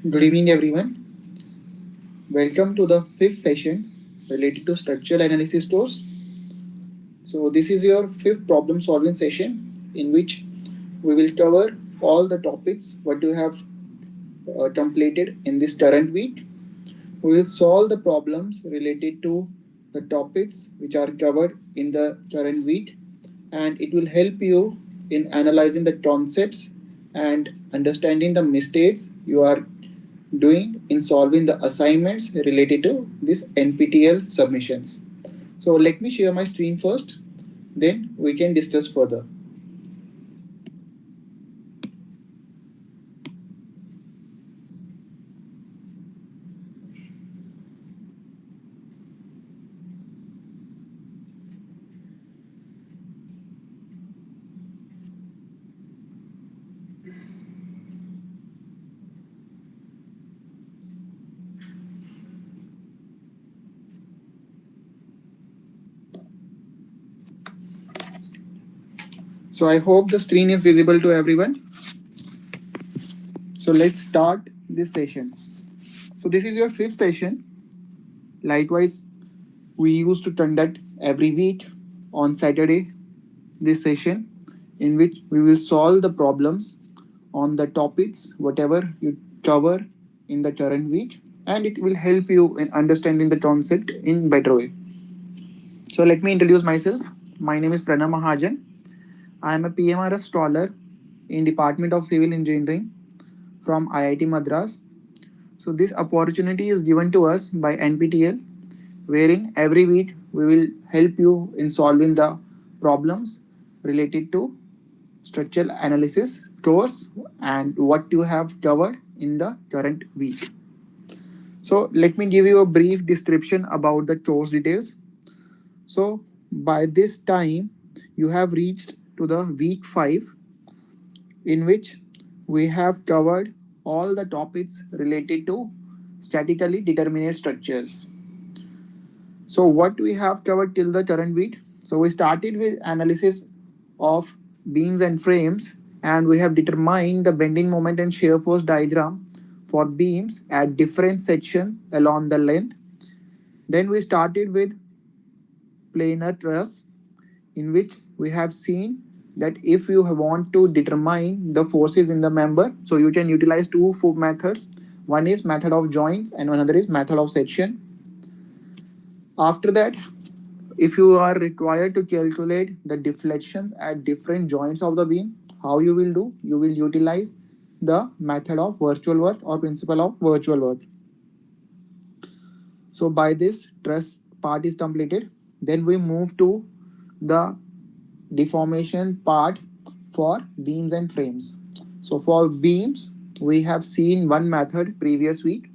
Good evening, everyone. Welcome to the fifth session related to structural analysis course. So, this is your fifth problem solving session in which we will cover all the topics what you have completed in this current week. We will solve the problems related to the topics which are covered in the current week, and it will help you in analyzing the concepts and understanding the mistakes you are doing in solving the assignments related to this NPTEL submissions. So let me share my screen first, then we can discuss further. So I hope the screen is visible to everyone. So let's start this session. So this is your fifth session. Likewise, we used to conduct every week on Saturday this session in which we will solve the problems on the topics whatever you cover in the current week, and it will help you in understanding the concept in better way. So let me introduce myself. My name is Pranam Mahajan. I am a PMRF scholar in Department of Civil Engineering from IIT Madras. So this opportunity is given to us by NPTEL, wherein every week we will help you in solving the problems related to structural analysis course and what you have covered in the current week. So let me give you a brief description about the course details. So by this time you have reached to the week 5, in which we have covered all the topics related to statically determinate structures. So what we have covered till the current week. So we started with analysis of beams and frames, and we have determined the bending moment and shear force diagram for beams at different sections along the length. Then we started with planar truss, in which we have seen that if you want to determine the forces in the member, so you can utilize two methods. One is method of joints and another is method of section. After that, if you are required to calculate the deflections at different joints of the beam, how you will do? You will utilize the method of virtual work or principle of virtual work. So by this, truss part is completed. Then we move to the deformation part for beams and frames. So for beams, we have seen one method previous week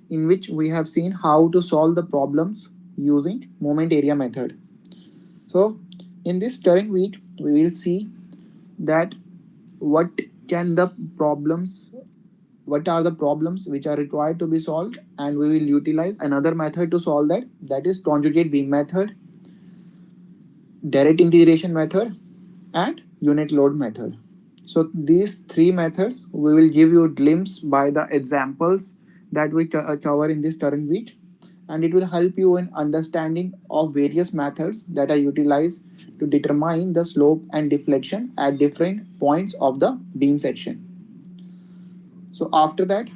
in which we have seen how to solve the problems using moment area method. So in this current week, we will see that what can the problems what are the problems which are required to be solved, and we will utilize another method to solve that, that is conjugate beam method, direct integration method, and unit load method. So these three methods we will give you a glimpse by the examples that we cover in this current week, and it will help you in understanding of various methods that are utilized to determine the slope and deflection at different points of the beam section. So after that,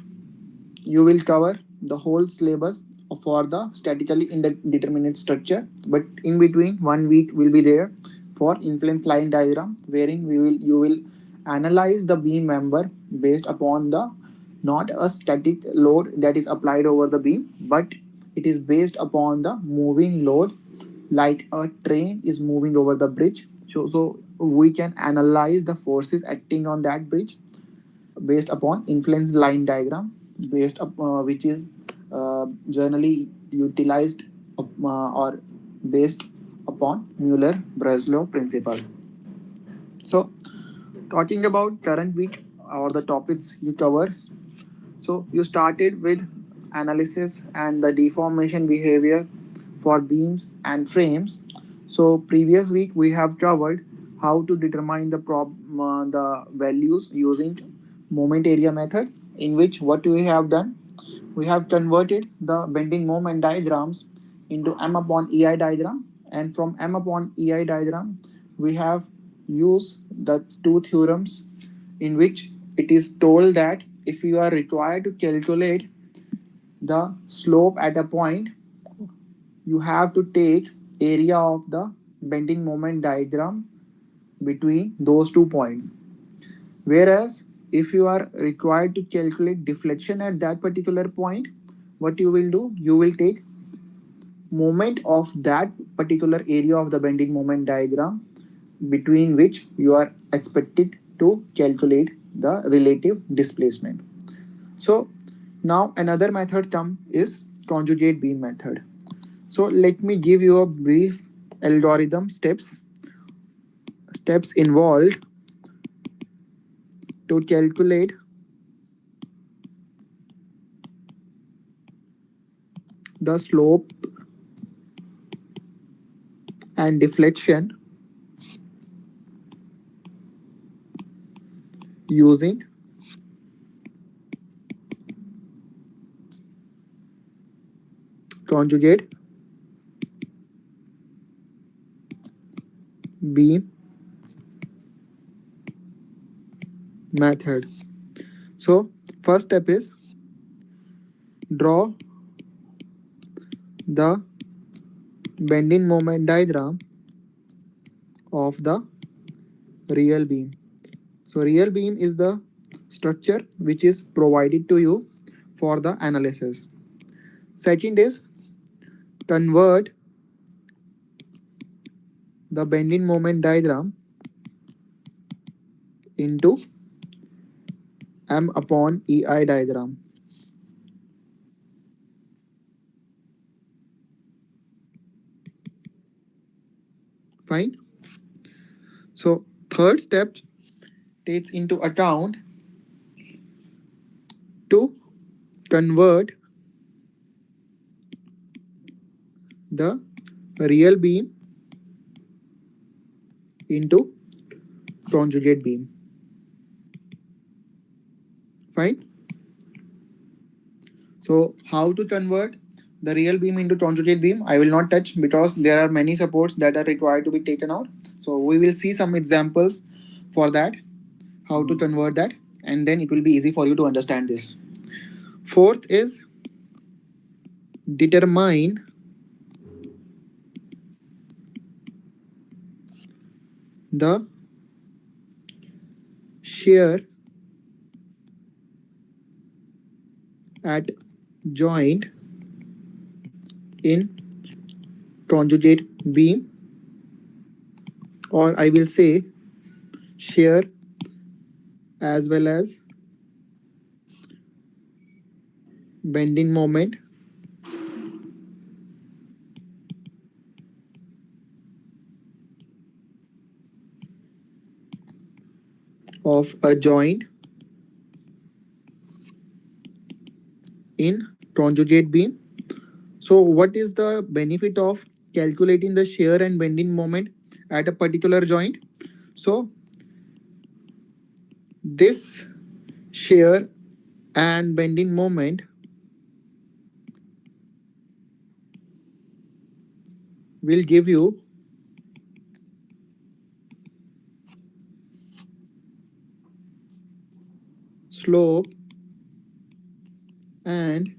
you will cover the whole syllabus for the statically indeterminate structure, but in between 1 week will be there for influence line diagram, wherein you will analyze the beam member based upon the not a static load that is applied over the beam, but it is based upon the moving load, like a train is moving over the bridge. So we can analyze the forces acting on that bridge based upon influence line diagram, which is generally utilized or based upon Mueller-Breslau principle. So talking about current week or the topics you covers, so you started with analysis and the deformation behavior for beams and frames. So previous week we have covered how to determine the values using moment area method in which what we have done, we have converted the bending moment diagrams into M upon EI diagram, and from M upon EI diagram we have used the two theorems in which it is told that if you are required to calculate the slope at a point, you have to take area of the bending moment diagram between those 2 points. Whereas if you are required to calculate deflection at that particular point, what you will do, you will take moment of that particular area of the bending moment diagram between which you are expected to calculate the relative displacement. So now another method come is conjugate beam method. So let me give you a brief algorithm steps involved to calculate the slope and deflection using conjugate beam method. So first step is draw the bending moment diagram of the real beam. So real beam is the structure which is provided to you for the analysis. Second is convert the bending moment diagram into M upon EI diagram. Fine. So third step takes into account to convert the real beam into conjugate beam. Fine. So how to convert the real beam into conjugate beam, I will not touch because there are many supports that are required to be taken out. So we will see some examples for that, how to convert that, and then it will be easy for you to understand this. Fourth is determine the shear at joint in conjugate beam, or I will say shear as well as bending moment of a joint in conjugate beam. So what is the benefit of calculating the shear and bending moment at a particular joint? So this shear and bending moment will give you slope and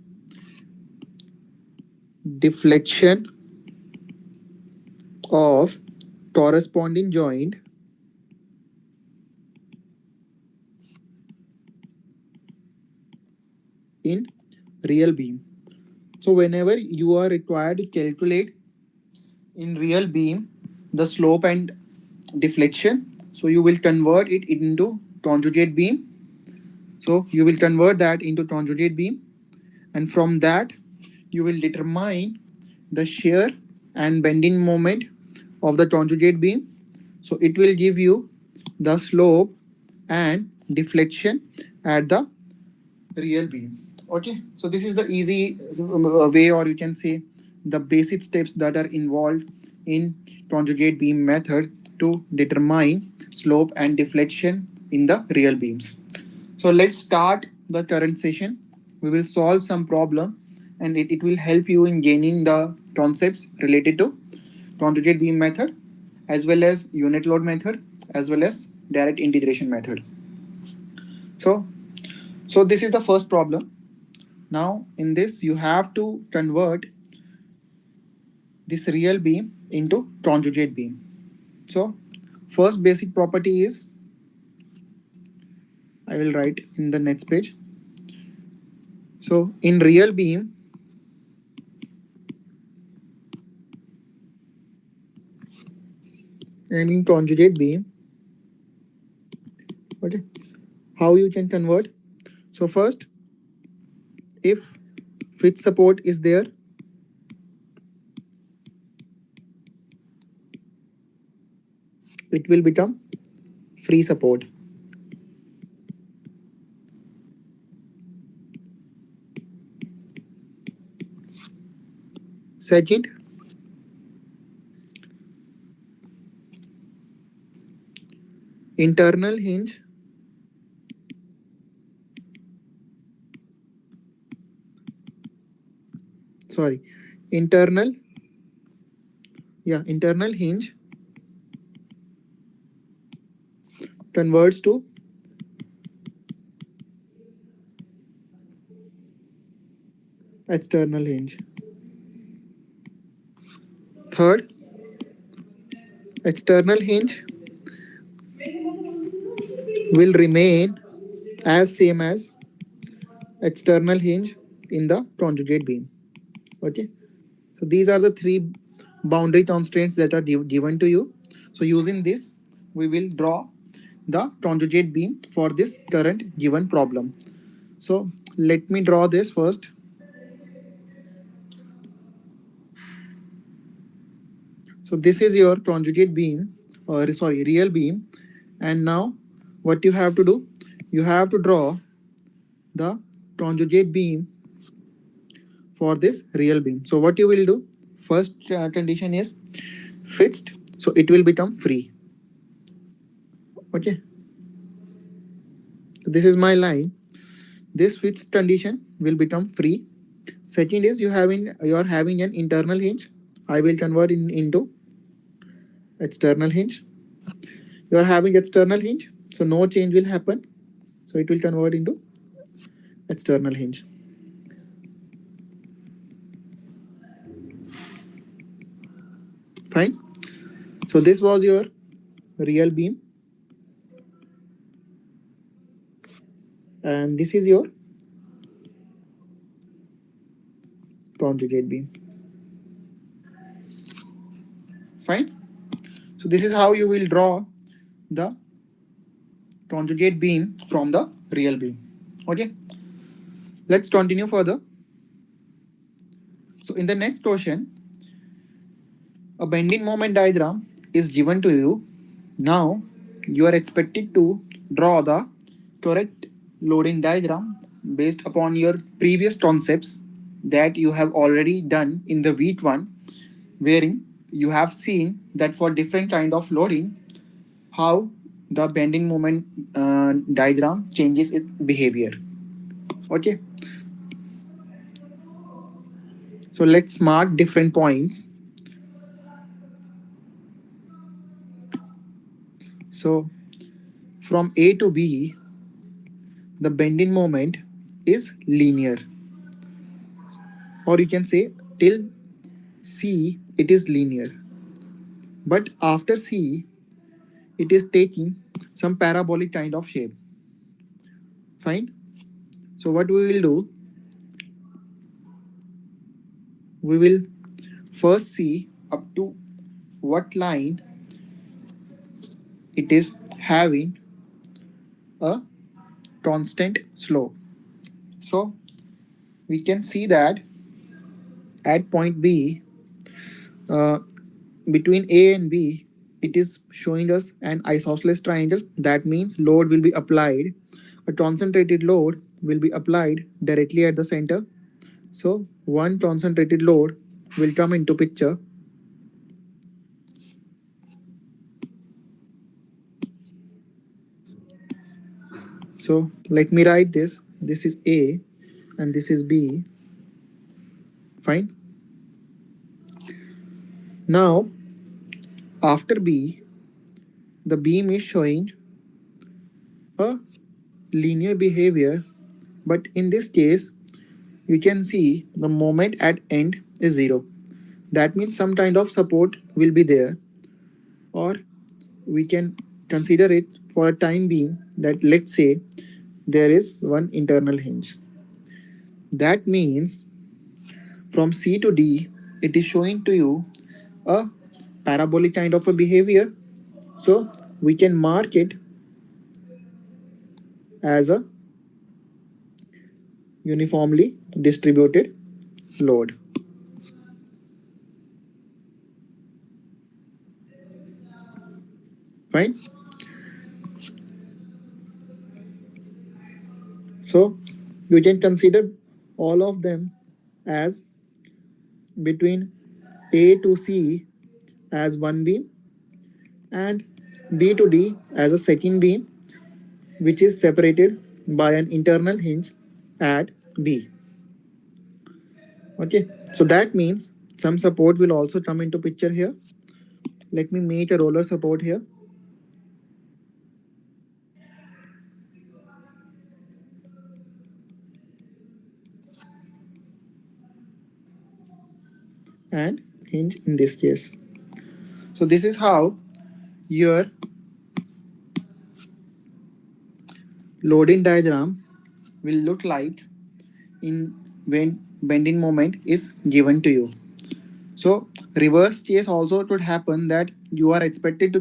deflection of corresponding joint in real beam. So whenever you are required to calculate in real beam the slope and deflection, so you will convert it into conjugate beam. So you will convert that into conjugate beam, and from that you will determine the shear and bending moment of the conjugate beam. So it will give you the slope and deflection at the real beam. Okay, so this is the easy way, or you can say the basic steps that are involved in conjugate beam method to determine slope and deflection in the real beams. So let's start the current session. We will solve some problem, and it will help you in gaining the concepts related to conjugate beam method, as well as unit load method, as well as direct integration method. So, so this is the first problem. Now in this you have to convert this real beam into conjugate beam. So first basic property is, I will write in the next page. So in real beam, and in conjugate beam, okay, how you can convert? So first, if fixed support is there, it will become free support. Second, internal hinge sorry internal internal hinge converts to external hinge. Third, external hinge will remain as same as external hinge in the conjugate beam. Okay, so these are the three boundary constraints that are given to you. So using this, we will draw the conjugate beam for this current given problem. So let me draw this first. So this is your conjugate beam, or sorry, real beam. And now what you have to do, you have to draw the conjugate beam for this real beam. So what you will do, first condition is fixed, so it will become free. Okay, this is my line. This fixed condition will become free. Second is you are having an internal hinge. I will convert into external hinge. You are having external hinge, so no change will happen. So it will convert into external hinge. Fine. So this was your real beam, and this is your conjugate beam. Fine. So this is how you will draw the conjugate beam from the real beam. Okay. Let's continue further. So in the next question, a bending moment diagram is given to you. Now you are expected to draw the correct loading diagram based upon your previous concepts that you have already done in the week 1, wherein you have seen that for different kind of loading, how the bending moment diagram changes its behavior. Okay, so let's mark different points. So from A to B, the bending moment is linear, or you can say till C it is linear, but after C it is taking some parabolic kind of shape. Fine. So what we will do, we will first see up to what line it is having a constant slope. So we can see that at point B, uh, between A and B, it is showing us an isosceles triangle. That means load will be applied. A concentrated load will be applied directly at the center. So one concentrated load will come into picture. So let me write this. this is A and this is B. Fine. Now after B, the beam is showing a linear behavior, but in this case you can see the moment at end is 0. That means some kind of support will be there, or we can consider it for a time being that, let's say, there is one internal hinge. That means from C to D, it is showing to you a parabolic kind of a behavior. So we can mark it as a uniformly distributed load. Fine. So you can consider all of them as between A to C as one beam and B to D as a second beam, which is separated by an internal hinge at B. Okay, so that means some support will also come into picture here. Let me make a roller support here. And hinge in this case. So this is how your loading diagram will look like in when bending moment is given to you. So reverse case also could happen that you are expected to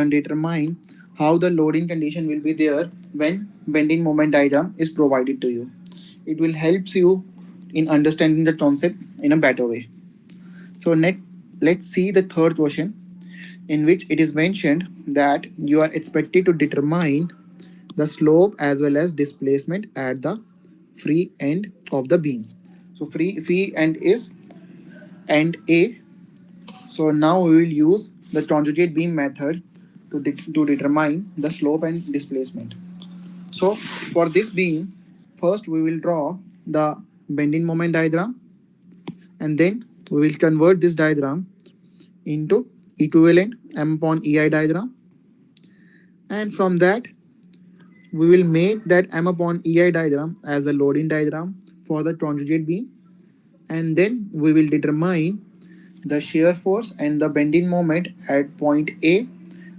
determine how the loading condition will be there when bending moment diagram is provided to you. It will help you in understanding the concept in a better way. So next, let's see the third question, in which it is mentioned that you are expected to determine the slope as well as displacement at the free end of the beam. So free end is end A. So now we will use the conjugate beam method to determine the slope and displacement. So for this beam, first we will draw the bending moment diagram, and then we will convert this diagram into equivalent M upon EI diagram, and from that we will make that M upon EI diagram as the loading diagram for the conjugate beam, and then we will determine the shear force and the bending moment at point A,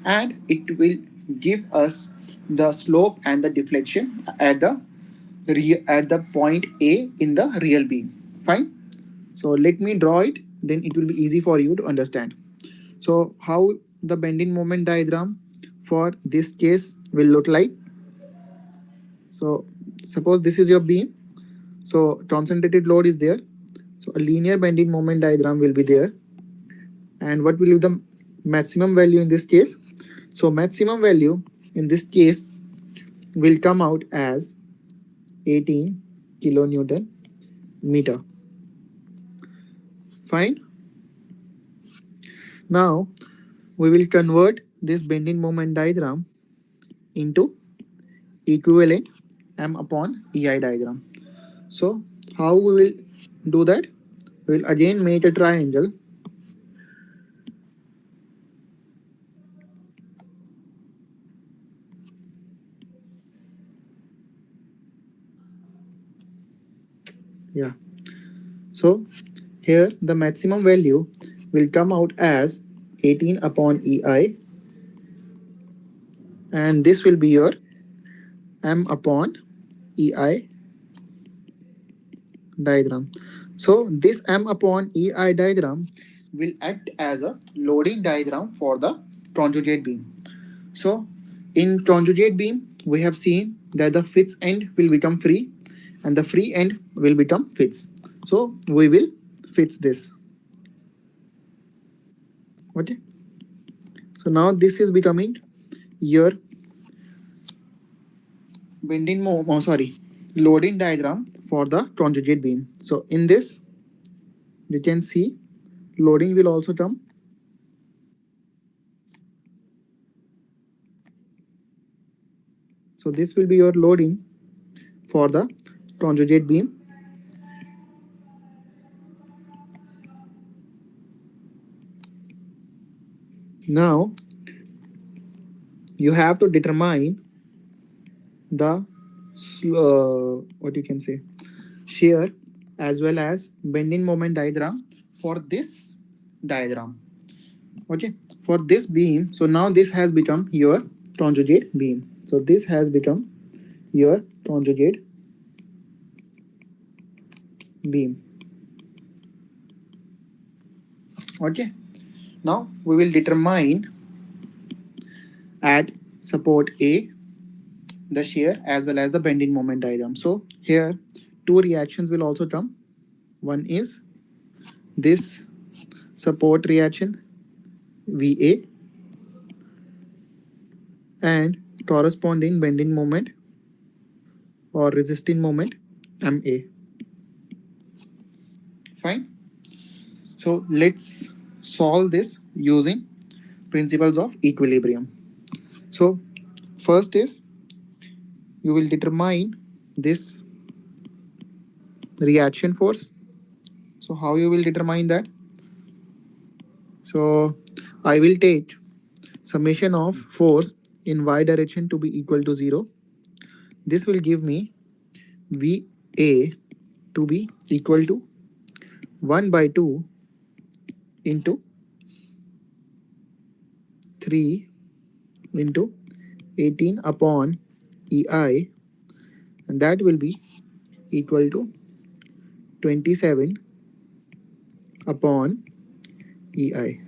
and it will give us the slope and the deflection at the point A in the real beam. Fine. So let me draw it, then it will be easy for you to understand. So how the bending moment diagram for this case will look like. So suppose this is your beam. So concentrated load is there. So a linear bending moment diagram will be there. And what will be the maximum value in this case? So maximum value in this case will come out as 18 kilonewton meter. Fine. Now we will convert this bending moment diagram into equivalent M upon EI diagram. So how we will do that? We will again make a triangle. Yeah. So here the maximum value will come out as 18 upon EI, and this will be your M upon EI diagram. So this M upon EI diagram will act as a loading diagram for the conjugate beam. So in conjugate beam, we have seen that the fixed end will become free and the free end will become fixed. So we will fix this. Okay. So now this is becoming your loading diagram for the conjugate beam. So in this, you can see loading will also come. So this will be your loading for the conjugate beam. Now you have to determine the what you can say shear as well as bending moment diagram for this diagram. Okay, for this beam, so now this has become your conjugate beam. So this has become your conjugate beam. Okay, now we will determine at support A the shear as well as the bending moment diagram. So here two reactions will also come. One is this support reaction VA and corresponding bending moment or resisting moment MA. Fine. So let's solve this using principles of equilibrium. So first is you will determine this reaction force. So how you will determine that? So I will take summation of force in y direction to be equal to 0. This will give me VA to be equal to 1 by 2 into 3 into 18 upon EI, and that will be equal to 27 upon EI.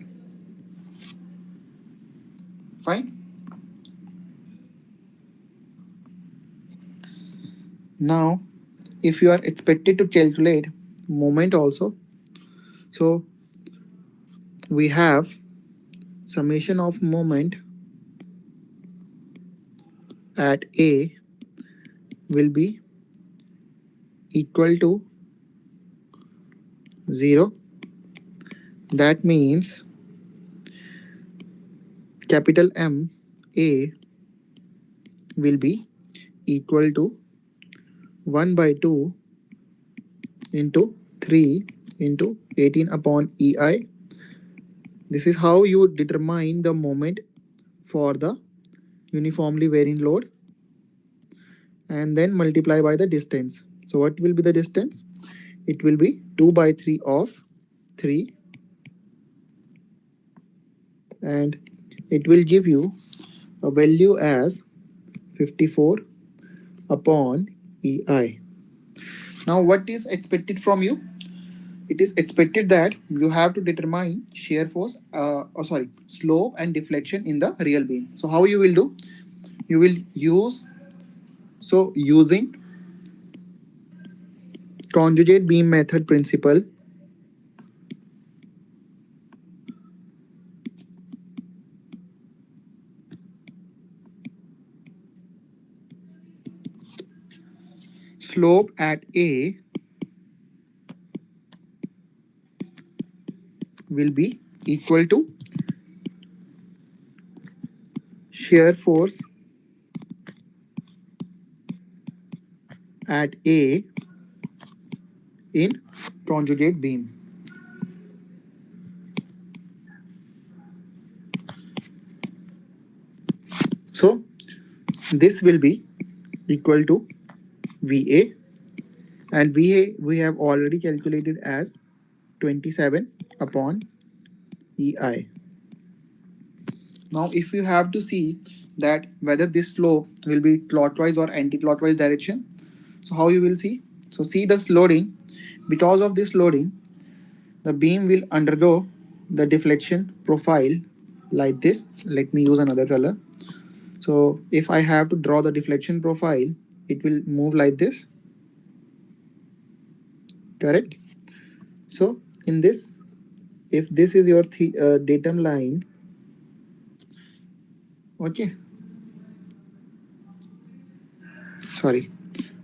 Fine. Now, if you are expected to calculate moment also, so we have summation of moment at A will be equal to 0. That means capital M A will be equal to 1 by 2 into 3 into 18 upon EI. This is how you determine the moment for the uniformly varying load and then multiply by the distance. So what will be the distance? It will be 2 by 3 of 3 and it will give you a value as 54 upon EI. Now what is expected from you? It is expected that you have to determine shear force, slope and deflection in the real beam. So how you will do? You will use, so using conjugate beam method principle, slope at A will be equal to shear force at A in conjugate beam. So this will be equal to VA, and VA we have already calculated as 27 upon EI. Now if you have to see that whether this slope will be clockwise or anti-clockwise direction, so how you will see? So see this loading. Because of this loading, the beam will undergo the deflection profile like this. Let me use another color. So if I have to draw the deflection profile, it will move like this. Correct? So in this, if this is your datum line, okay, sorry,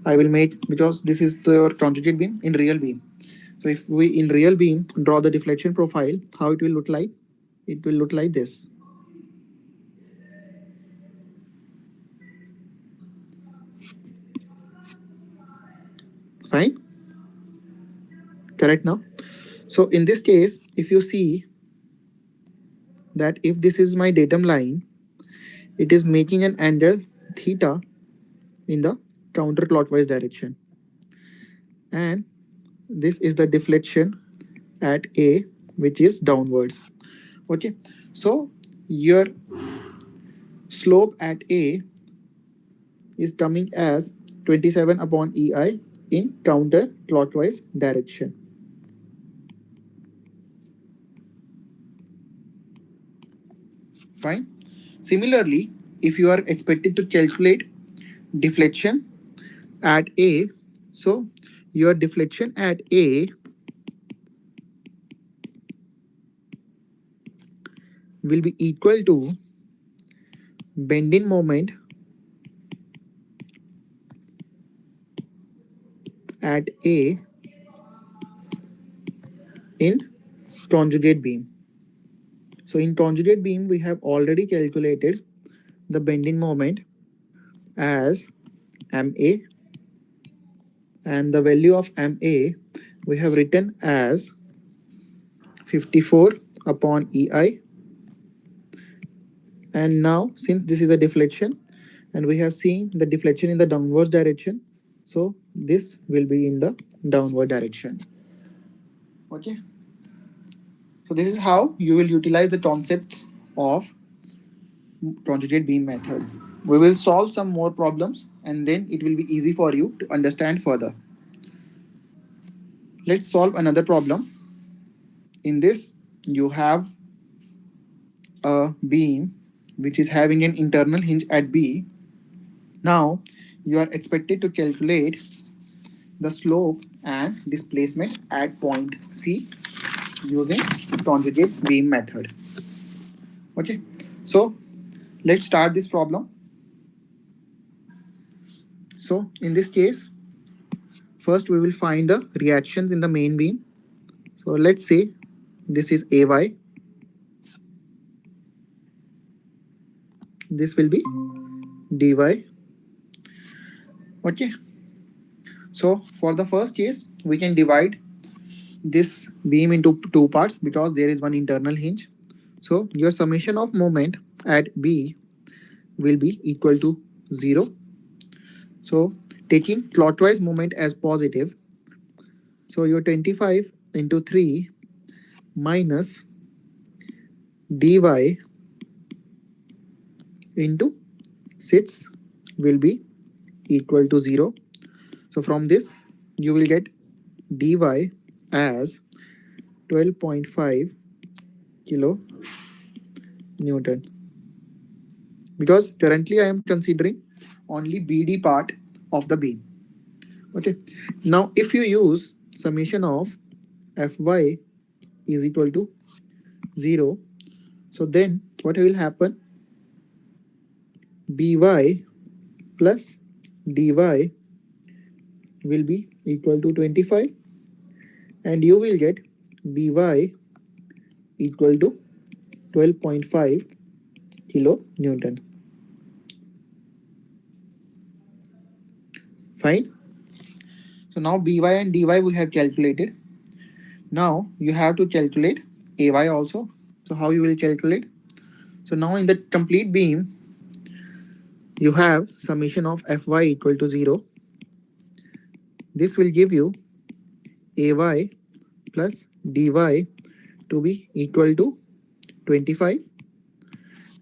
I will make, because this is your conjugate beam in real beam. So if we in real beam draw the deflection profile, how it will look like? It will look like this. Correct now? So in this case, if you see that if this is my datum line, it is making an angle theta in the counterclockwise direction. And this is the deflection at A, which is downwards. Okay, so your slope at A is coming as 27 upon EI in counterclockwise direction. Fine. Similarly, if you are expected to calculate deflection at A, so your deflection at A will be equal to bending moment at A in conjugate beam. So in conjugate beam, we have already calculated the bending moment as MA, and the value of MA we have written as 54 upon EI. And now since this is a deflection and we have seen the deflection in the downward direction, so this will be in the downward direction. Okay, so this is how you will utilize the concepts of conjugate beam method. We will solve some more problems and then it will be easy for you to understand further. Let's solve another problem. In this, you have a beam which is having an internal hinge at B. Now, you are expected to calculate the slope and displacement at point C using conjugate beam method. Okay, so let's start this problem. So in this case, first we will find the reactions in the main beam. So let's say this is AY, this will be dy. Okay, so for the first case we can divide this beam into two parts because there is one internal hinge. So your summation of moment at B will be equal to 0. So taking clockwise moment as positive, so your 25 into 3 minus dy into 6 will be equal to 0. So from this you will get dy as 12.5 kilo Newton, because currently I am considering only BD part of the beam. Okay, now if you use summation of Fy is equal to 0, so then what will happen? By plus dy will be equal to 25 and you will get by equal to 12.5 kilo Newton. Fine. So now by and dy we have calculated. Now you have to calculate ay also. So how you will calculate? So now in the complete beam, you have summation of Fy equal to 0. This will give you ay plus dy to be equal to 25.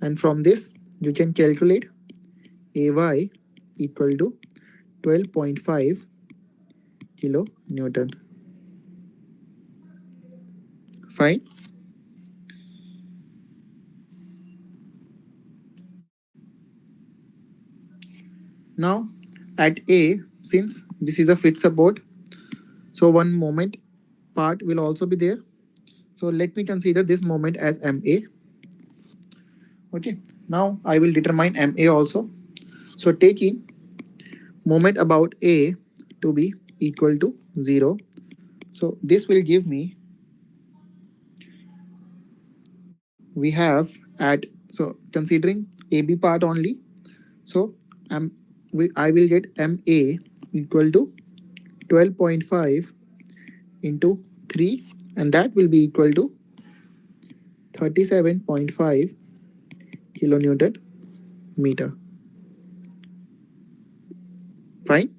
And from this, you can calculate ay equal to 12.5 kilo Newton. Fine. Now at A, since this is a fixed support, so one moment part will also be there. So let me consider this moment as MA. Okay, now I will determine MA also. So taking moment about A to be equal to 0. So this will give me, we have at, so considering AB part only, so I will get MA equal to 12.5 into 3, and that will be equal to 37.5 kilonewton meter. Fine.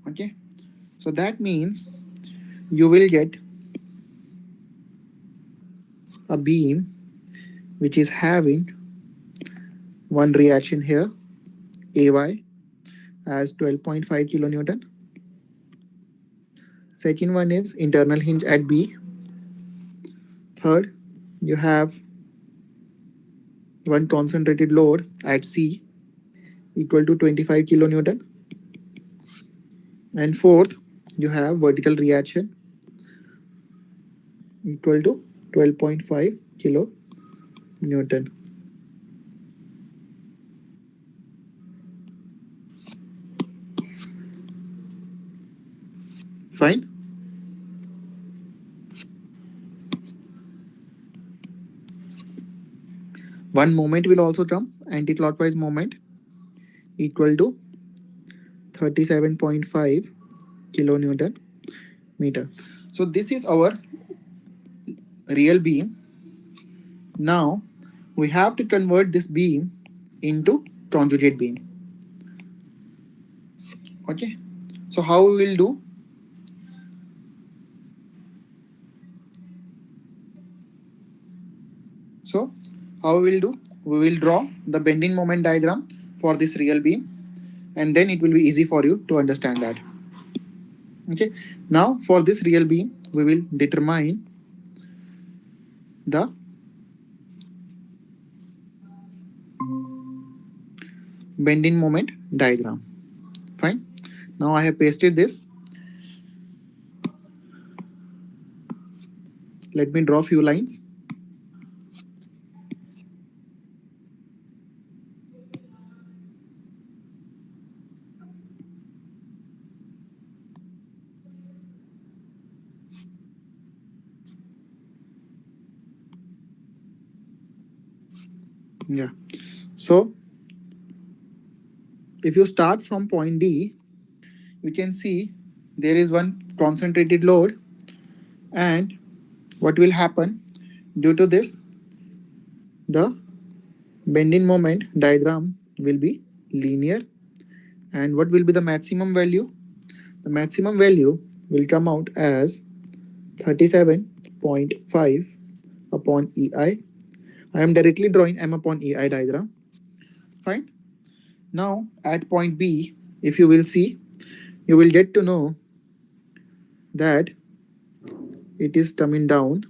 Okay. So that means you will get a beam which is having one reaction here, AY, as 12.5 kilonewton. Second one is internal hinge at B. Third, you have one concentrated load at C equal to 25 kilonewton. And fourth, you have vertical reaction equal to 12.5 kilonewton. Fine. One moment will also come, anti-clockwise moment equal to 37.5 kilonewton meter. So this is our real beam. Now we have to convert this beam into conjugate beam. Okay. So how we will do? So how we will do? We will draw the bending moment diagram for this real beam, and then it will be easy for you to understand that. Okay. Now for this real beam, we will determine the bending moment diagram. Fine. Now I have pasted this. Let me draw few lines. Yeah. So if you start from point D, you can see there is one concentrated load, and what will happen due to this, the bending moment diagram will be linear. And what will be the maximum value? The maximum value will come out as 37.5 upon EI. I am directly drawing M upon EI diagram. Fine. Now at point B, if you will see, you will get to know that it is coming down.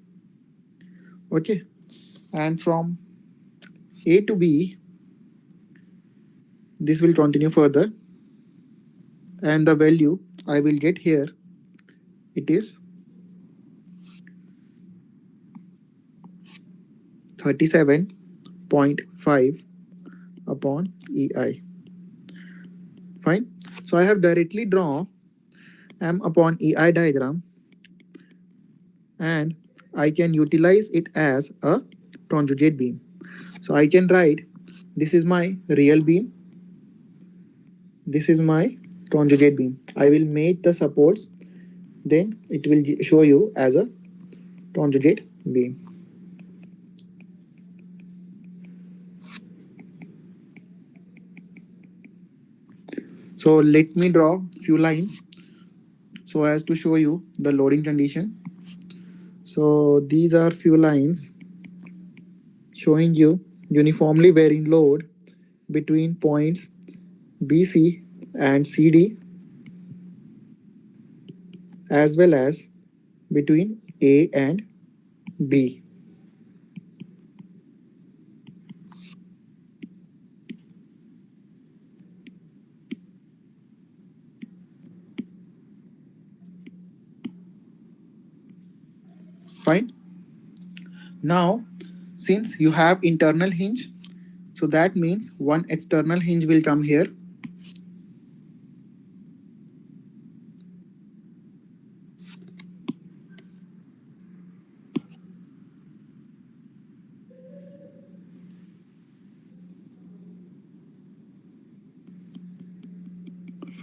Okay. And from A to B, this will continue further, and the value I will get here, it is 37.5 upon EI. Fine. So I have directly drawn M upon EI diagram, and I can utilize it as a conjugate beam. So I can write, this is my real beam, this is my conjugate beam. I will make the supports, then it will show you as a conjugate beam. So let me draw few lines so as to show you the loading condition. So these are few lines showing you uniformly varying load between points BC and CD, as well as between A and B. Fine. Now, since you have internal hinge, so that means one external hinge will come here.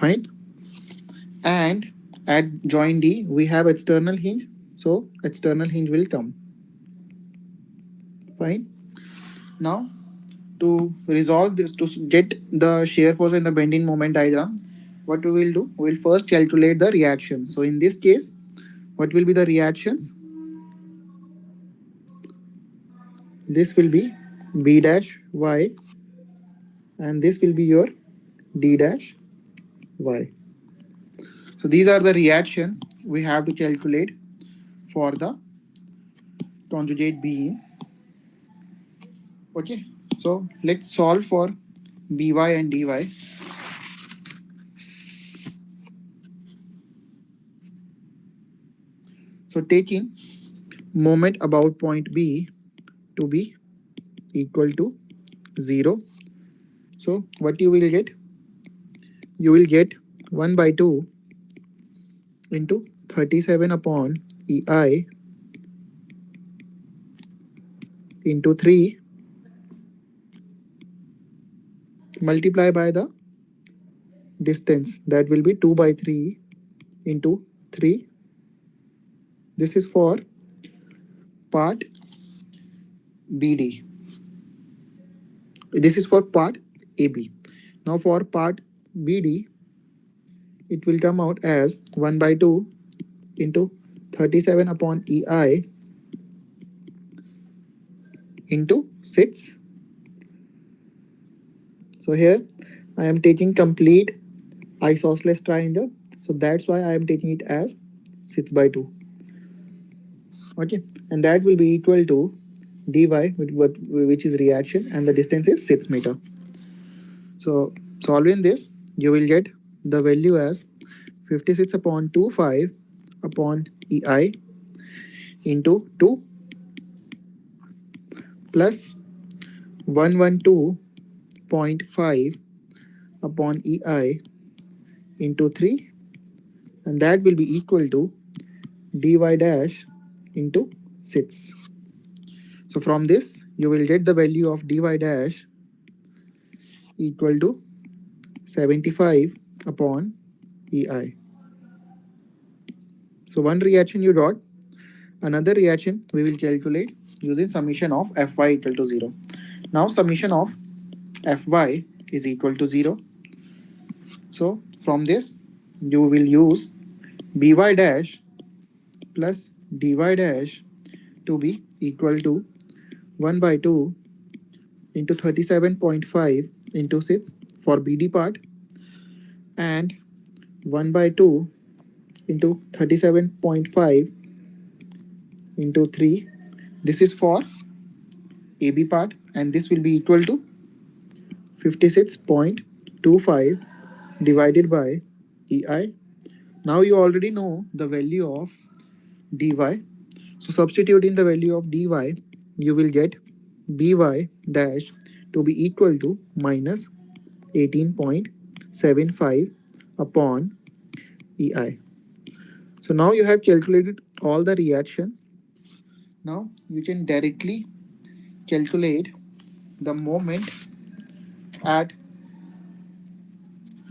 Fine. And At joint D, we have external hinge, so external hinge will come. Fine. Now, to resolve this, to get the shear force and the bending moment diagram, what we will do? We will first calculate the reactions. So in this case, what will be the reactions? This will be B dash Y, and this will be your D dash Y. So these are the reactions we have to calculate for the conjugate beam. Okay, so let's solve for by and dy. So taking moment about point B to be equal to 0. So what you will get? You will get 1 by 2 into 37 upon EI into 3 multiply by the distance, that will be 2 by 3 into 3. This is for part BD. This is for part AB. Now for part BD, it will come out as 1 by 2 into 37 upon EI into 6. So here I am taking complete isosceles triangle. So that's why I am taking it as 6 by 2. Okay, and that will be equal to dy, which is reaction, and the distance is 6 meter. So solving this, you will get the value as 56 upon 25 upon EI into 2 plus 112.5 upon EI into 3, and that will be equal to dy dash into 6. So from this, you will get the value of dy dash equal to 75 upon EI. So one reaction you got. Another reaction we will calculate using summation of Fy equal to 0. Now summation of Fy is equal to 0. So from this, you will use By dash plus dy dash to be equal to 1 by 2 into 37.5 into 6 for BD part, and 1 by 2 into 37.5 into 3. This is for AB part, and this will be equal to 56.25 divided by EI. Now you already know the value of dy. So substituting the value of dy, you will get by dash to be equal to minus 18.75 upon EI. So now you have calculated all the reactions. Now you can directly calculate the moment at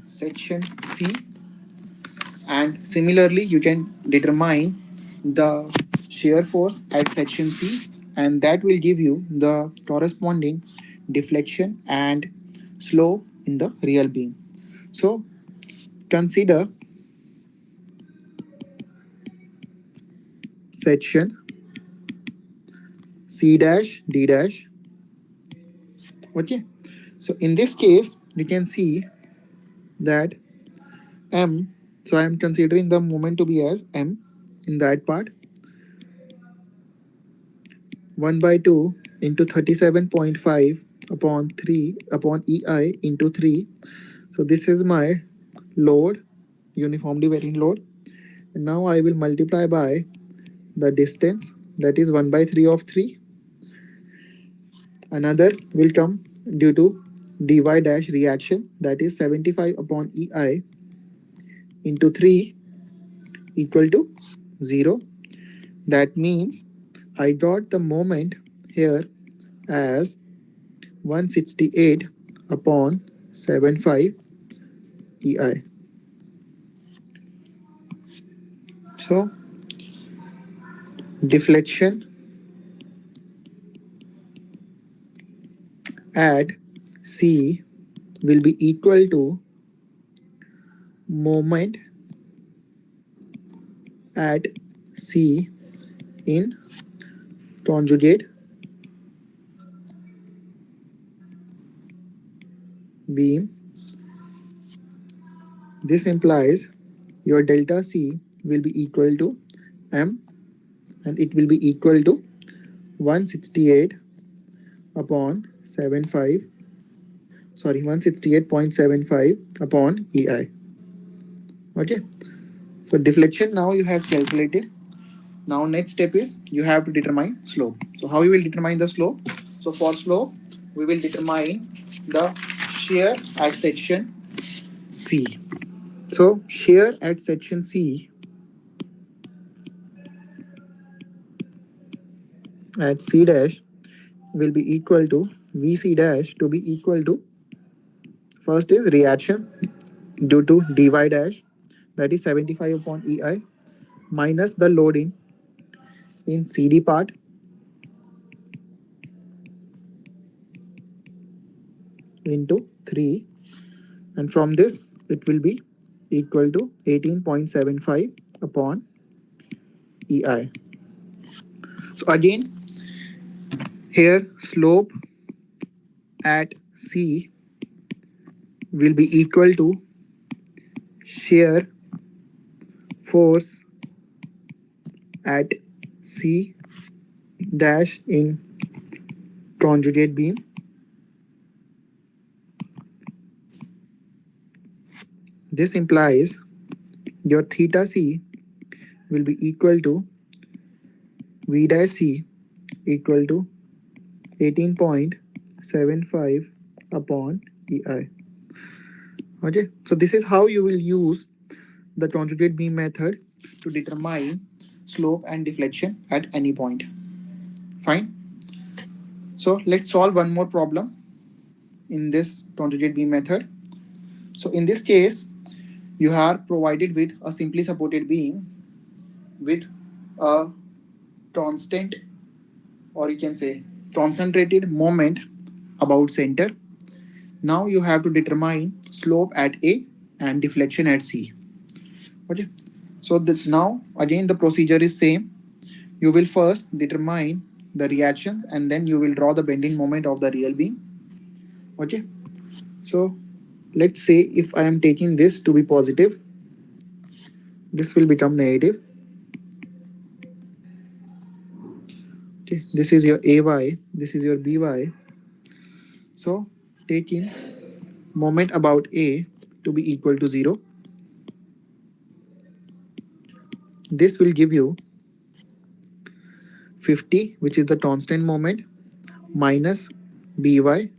section C, and similarly you can determine the shear force at section C, and that will give you the corresponding deflection and slope in the real beam. So consider section C dash D dash. Okay, so in this case you can see that M, so I am considering the moment to be as M in that part, 1 by 2 into 37.5 upon 3 upon EI into 3. So this is my load, uniformly varying load. And now I will multiply by the distance, that is 1 by 3 of 3. Another will come due to dy dash reaction, that is 75 upon EI into 3 equal to 0. That means I got the moment here as 168 upon 75 EI. So deflection at C will be equal to moment at C in conjugate beam. This implies your delta C will be equal to M, and it will be equal to 168 upon 75, sorry, 168.75 upon EI. Okay, so deflection now you have calculated. Now next step is you have to determine slope. So how you will determine the slope? So for slope, we will determine the shear at section C. So shear at section C at C dash will be equal to VC dash to be equal to, first is reaction due to dy dash, that is 75 upon EI, minus the loading in CD part into 3, and from this it will be equal to 18.75 upon EI. So again here slope at C will be equal to shear force at C dash in conjugate beam. This implies your theta C will be equal to V dash C equal to 18.75 upon EI. Okay, so this is how you will use the conjugate beam method to determine slope and deflection at any point. Fine. So let's solve one more problem in this conjugate beam method. So in this case, you are provided with a simply supported beam with a constant, or you can say concentrated moment about center. Now you have to determine slope at A and deflection at C. Okay. So now again the procedure is same. You will first determine the reactions and then you will draw the bending moment of the real beam. Okay. So let's say if I am taking this to be positive, this will become negative. Okay. This is your AY, this is your BY. So taking moment about A to be equal to 0, this will give you 50, which is the constant moment, minus by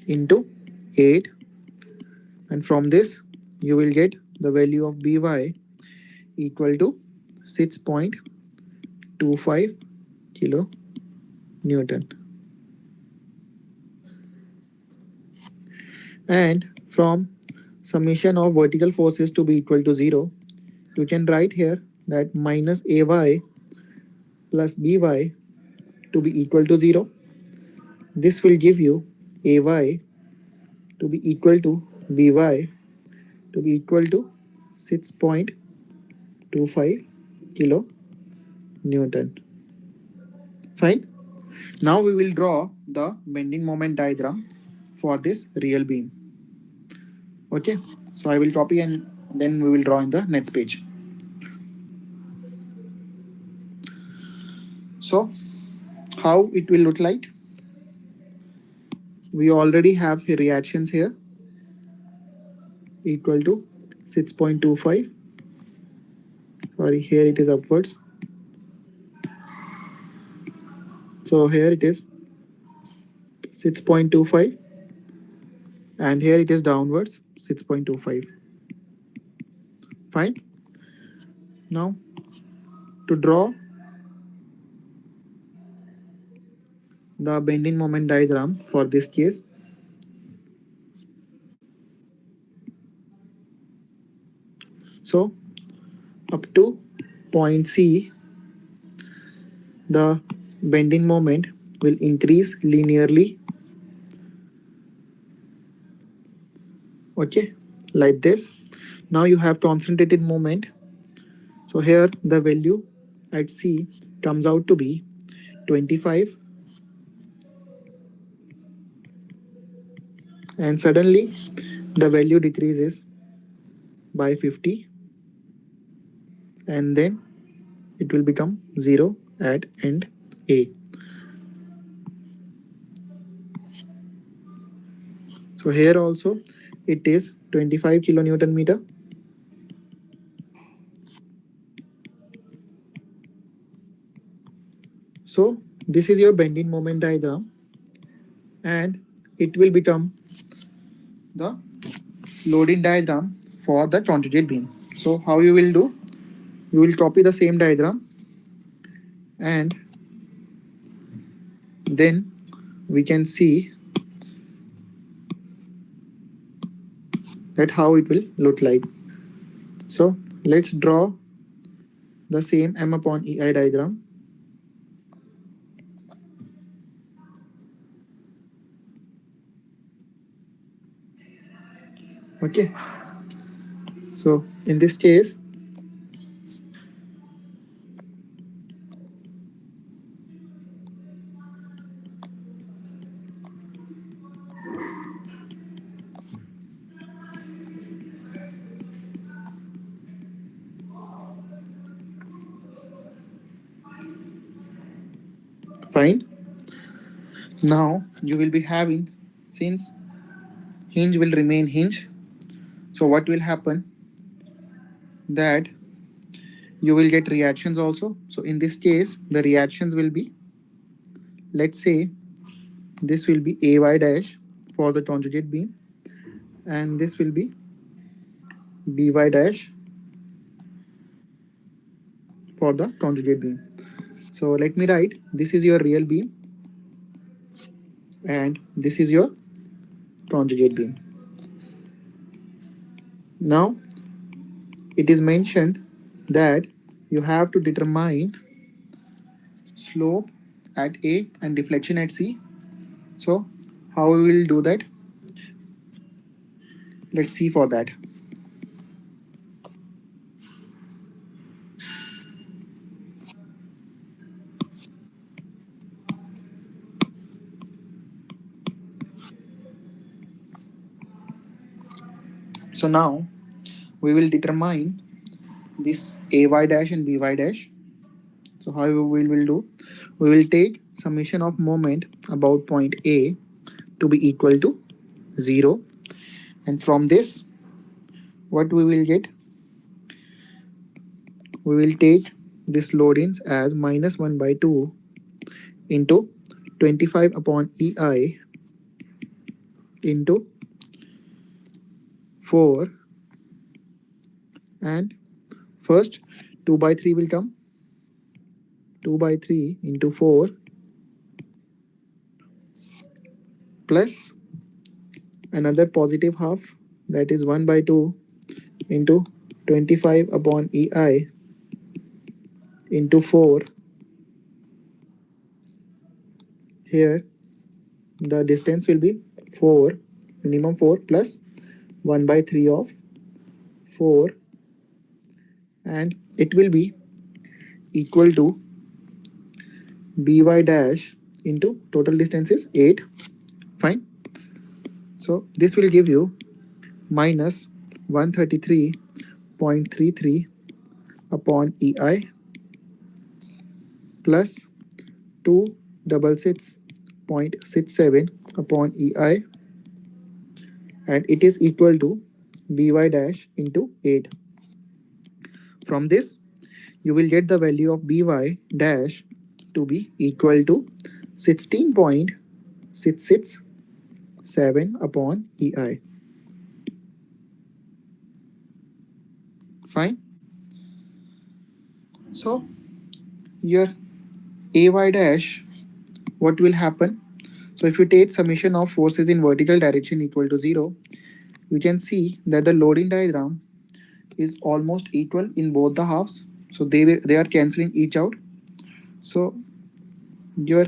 into 8, and from this you will get the value of by equal to 6.25 kilo Newton. And from summation of vertical forces to be equal to 0, you can write here that minus ay plus by to be equal to 0. This will give you ay to be equal to by to be equal to 6.25 kilo Newton. Fine. Now we will draw the bending moment diagram for this real beam. Okay. So I will copy and then we will draw in the next page. So how it will look like? We already have reactions here equal to 6.25. Sorry, here it is upwards. So here it is 6.25 and here it is downwards 6.25. Fine. Now to draw the bending moment diagram for this case, so up to point C, the bending moment will increase linearly. Okay, like this. Now you have concentrated moment. So here the value at C comes out to be 25, and suddenly the value decreases by 50, and then it will become 0 at end A. So here also it is 25 kilonewton meter. So this is your bending moment diagram, and it will become the loading diagram for the conjugate beam. So how you will do? You will copy the same diagram, and then we can see that how it will look like. So let's draw the same M upon EI diagram. Okay. So in this case, fine. Now you will be having, since hinge will remain hinge, so what will happen, that you will get reactions also. So in this case, the reactions will be, let's say this will be AY dash for the conjugate beam, and this will be BY dash for the conjugate beam. So let me write, this is your real beam and this is your conjugate beam. Now it is mentioned that you have to determine slope at A and deflection at C. So how we will do that? Let's see for that. So now we will determine this AY dash and BY dash. So how we will do? We will take summation of moment about point A to be equal to 0, and from this what we will get? We will take this loadings as minus 1 by 2 into 25 upon EI into 4, and first 2 by 3 will come, 2 by 3 into 4 plus another positive half, that is 1 by 2 into 25 upon EI into 4. Here the distance will be 4, minimum 4 plus 1 by 3 of 4, and it will be equal to by dash into total distance is 8. Fine. So this will give you minus 133.33 upon EI plus 266.67 upon EI, and it is equal to by dash into 8. From this you will get the value of by dash to be equal to 16.667 upon EI. Fine. So your AY dash, what will happen? So if you take summation of forces in vertical direction equal to 0, you can see that the loading diagram is almost equal in both the halves, so they are cancelling each out. So your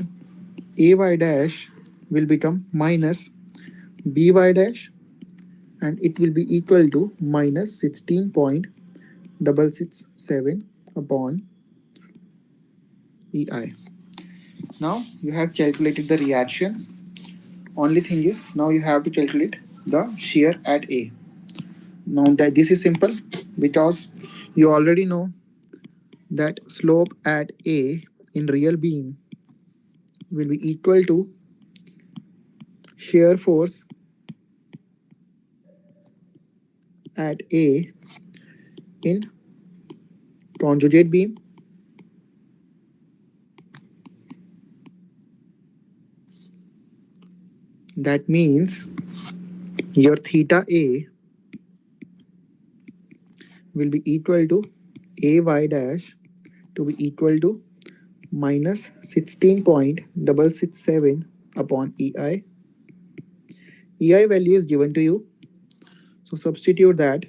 ay dash will become minus by dash, and it will be equal to minus 16.667 upon ei. Now you have calculated the reactions. Only thing is, now you have to calculate the shear at A. Now that this is simple, because you already know that slope at A in real beam will be equal to shear force at A in conjugate beam. That means your theta A will be equal to ay dash to be equal to minus 16.667 upon ei. Ei value is given to you, so substitute that.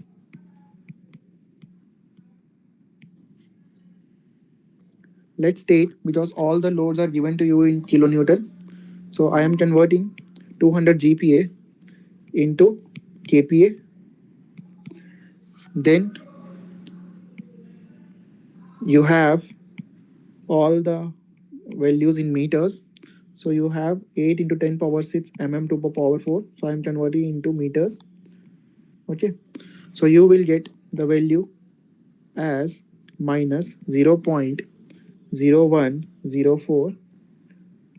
Let's take, because all the loads are given to you in kilonewton, so I am converting 200 GPa into kPa. Then you have all the values in meters, so you have 8 into 10 power 6 mm to the power 4, so I am converting into meters. Okay, so you will get the value as minus 0.0104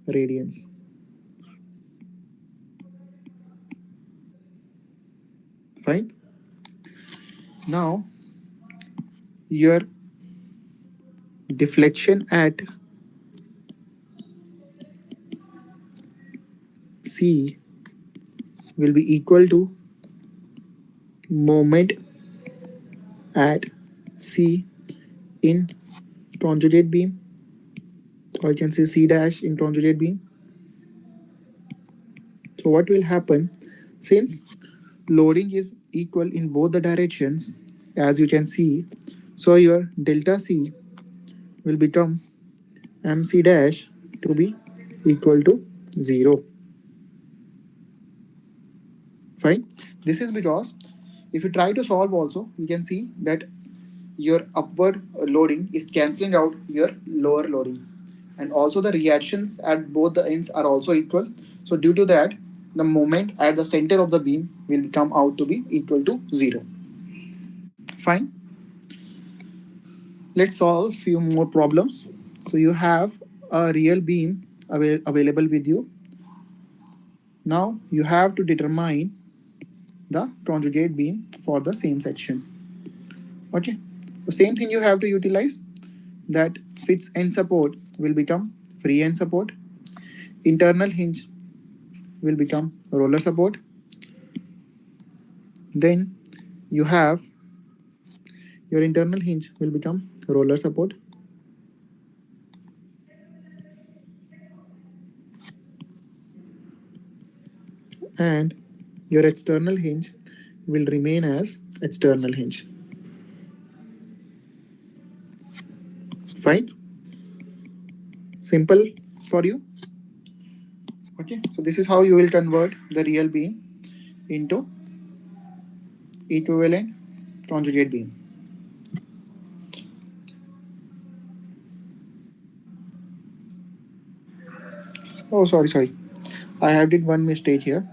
radians. Fine. Now your deflection at C will be equal to moment at C in conjugate beam, or you can say C dash in conjugate beam. So what will happen, since loading is equal in both the directions, as you can see, so your delta C will become mc dash to be equal to 0. Fine. This is because if you try to solve also, you can see that your upward loading is cancelling out your lower loading, and also the reactions at both the ends are also equal. So due to that, the moment at the center of the beam will come out to be equal to 0. Fine. Let's solve few more problems. So you have a real beam available with you. Now you have to determine the conjugate beam for the same section. Okay, the same thing you have to utilize, that fixed end support will become free end support, internal hinge will become roller support. Then you have your internal hinge will become roller support, and your external hinge will remain as external hinge. Fine. Simple for you. Okay, so this is how you will convert the real beam into equivalent conjugate beam. Oh, sorry. I have did one mistake here.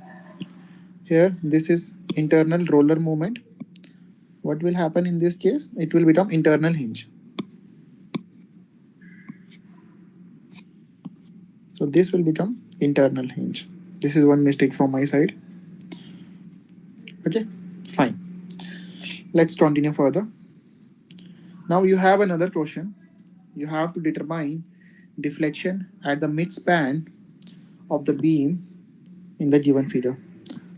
Here, this is internal roller movement. What will happen in this case? It will become internal hinge. So this will become internal hinge. This is one mistake from my side. Okay, fine. Let's continue further. Now you have another question. You have to determine deflection at the midspan of the beam in the given figure.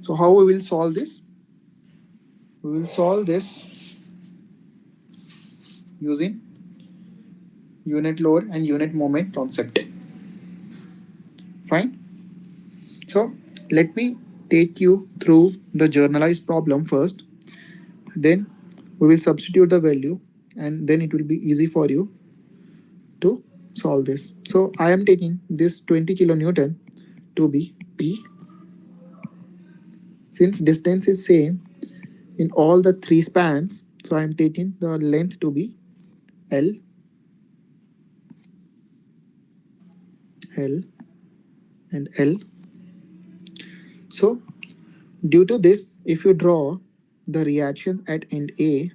So how we will solve this? We will solve this using unit load and unit moment concept. Fine. So let me take you through the journalized problem first. Then we will substitute the value, and then it will be easy for you to solve this. So I am taking this 20 kilonewton to be P. Since distance is same in all the three spans, so I am taking the length to be L, L, and L. So due to this, if you draw the reactions at end A,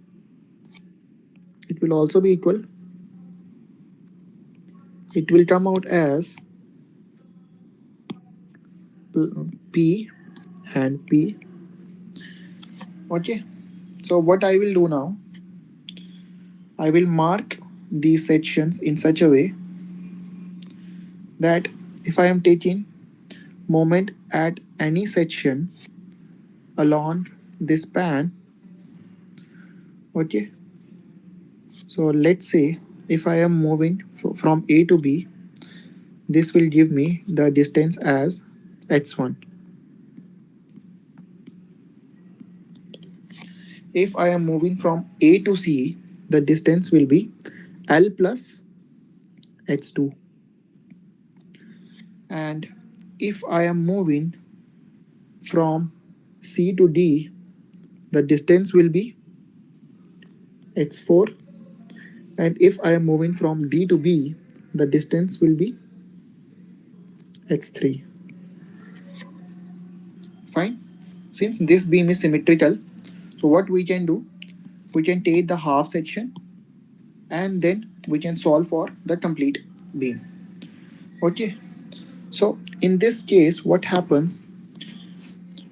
it will also be equal. It will come out as P and P. Okay. So what I will do now, I will mark these sections in such a way that if I am taking moment at any section along this span, okay. So let's say if I am moving from A to B, this will give me the distance as x1. If I am moving from A to C, the distance will be L plus x2. And if I am moving from C to D, the distance will be x4. And if I am moving from D to B, the distance will be x3. Fine. Since this beam is symmetrical, so what we can do, we can take the half section and then we can solve for the complete beam. Okay. So in this case, what happens,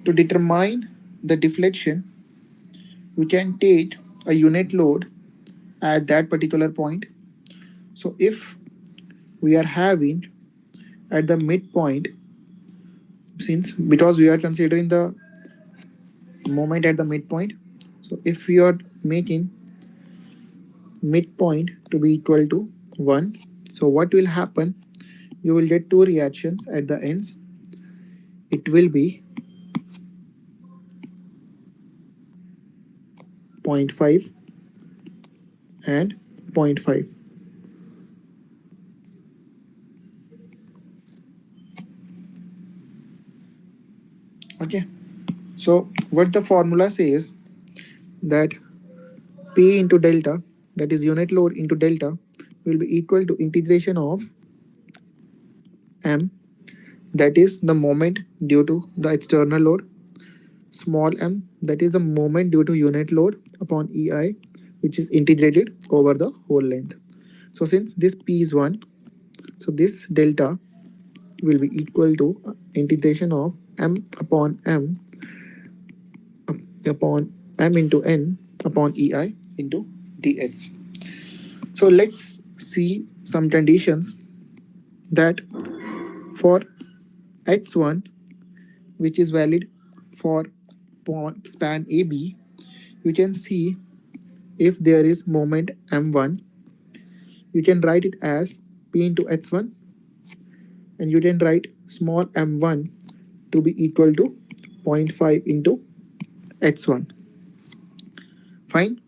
to determine the deflection, we can take a unit load at that particular point. So if we are having at the midpoint, since because we are considering the moment at the midpoint, so if we are making midpoint to be equal to 1, so what will happen, you will get two reactions at the ends. It will be 0.5 and 0.5. Okay, so what the formula says, that P into delta, that is unit load into delta, will be equal to integration of M, that is the moment due to the external load, small m, that is the moment due to unit load, upon EI, which is integrated over the whole length. So since this P is 1, so this delta will be equal to integration of m upon m upon m into n upon EI into dx. So let's see some conditions that for x1, which is valid for span AB, you can see if there is moment m1, you can write it as p into x1, and you can write small m1 to be equal to 0.5 into x1. Fine.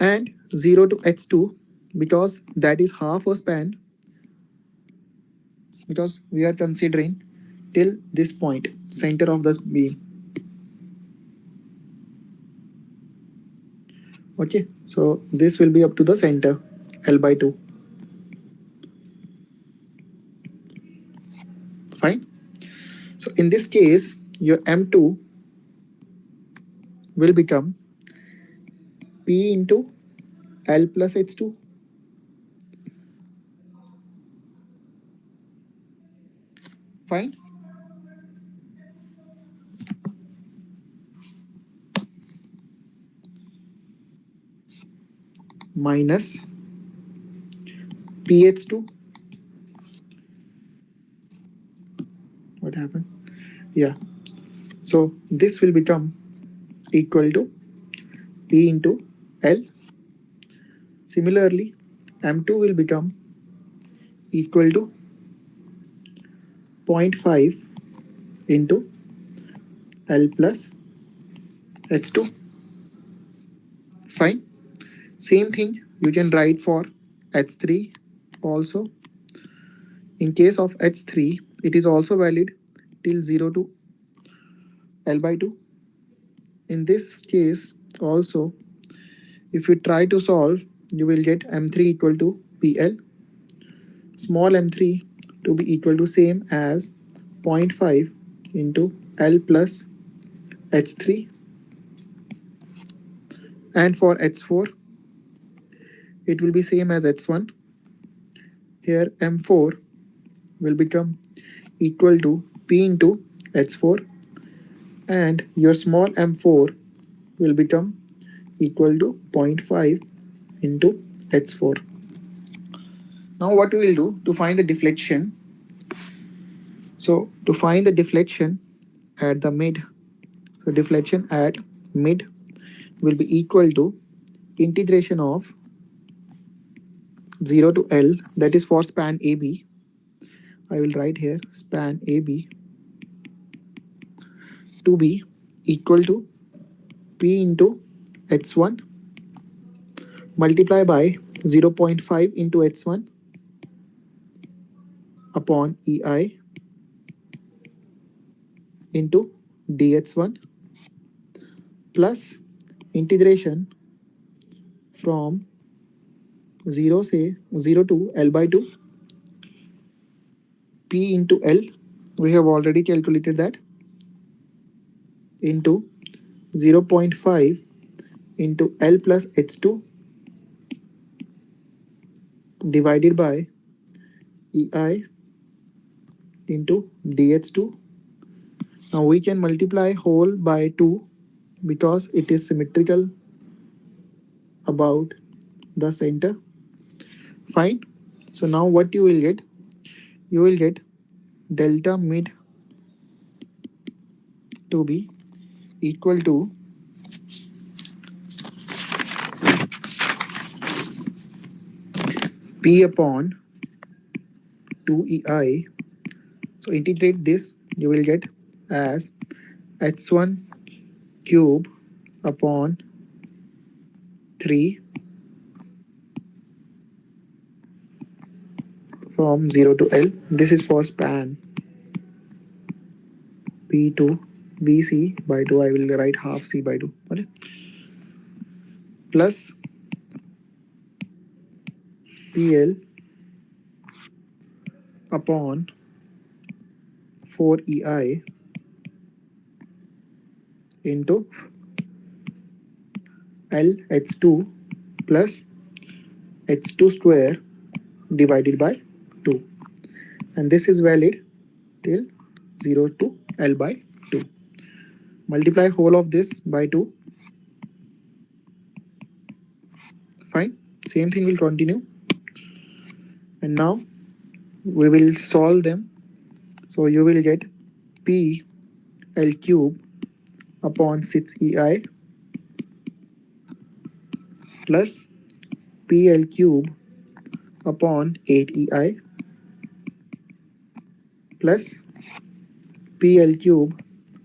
And 0 to x2, because that is half a span, because we are considering till this point, center of the beam. Okay, so this will be up to the center, L by 2. Fine. So in this case, your M2 will become P into L plus H2. Fine. Minus PH2. What happened? Yeah. So this will become equal to P into L. Similarly, M2 will become equal to 0.5 into L plus H2. Fine. Same thing you can write for H3 also. In case of H3, it is also valid till 0 to L by 2. In this case also, if you try to solve, you will get M3 equal to PL, small m3 to be equal to same as 0.5 into L plus H3, and for H4 it will be same as H1. Here M4 will become equal to P into H4, and your small m4 will become equal to 0.5 into H4. Now what we will do to find the deflection? So to find the deflection at the mid, so deflection at mid will be equal to integration of 0 to L, that is for span AB. I will write here span AB to be equal to P into H1 multiply by 0.5 into H1 upon EI into dH1 plus integration from 0 say 0 to L by 2 P into L, we have already calculated that, into 0.5 into L plus H2 divided by EI into dH2. Now we can multiply whole by 2 because it is symmetrical about the center. Fine. So now what you will get? You will get delta mid to be equal to P upon 2EI. So integrate this, you will get as H1 cube upon 3 from 0 to L. This is for span P2 BC by 2. I will write half C by 2. Okay. Plus PL upon 4EI into LH2 plus H2 square divided by 2. And this is valid till 0 to L by 2. Multiply whole of this by 2. Fine. Same thing will continue. And now we will solve them. So you will get P L cube upon 6EI plus PL cube upon 8EI plus PL cube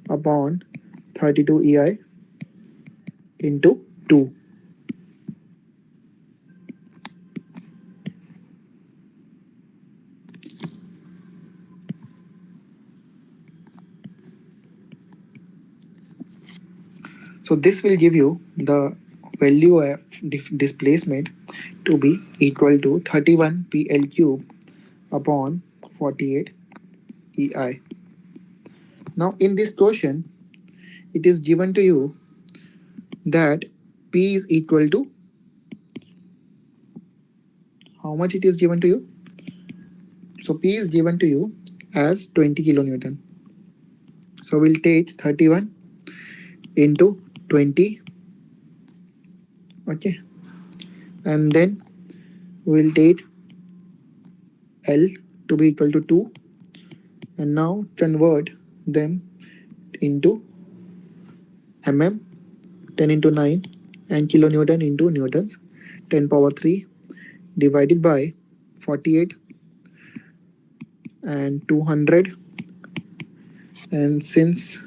upon 32EI into 2. So this will give you the value of displacement to be equal to 31 PL cube upon 48 EI. Now in this question, it is given to you that P is equal to how much it is given to you? So P is given to you as 20 kilonewton. So we'll take 31 into 20. Okay. And then we'll take L to be equal to 2. And now convert them into mm, 10 into 9, and kilonewton into newtons, 10 power 3 divided by 48 and 200. And since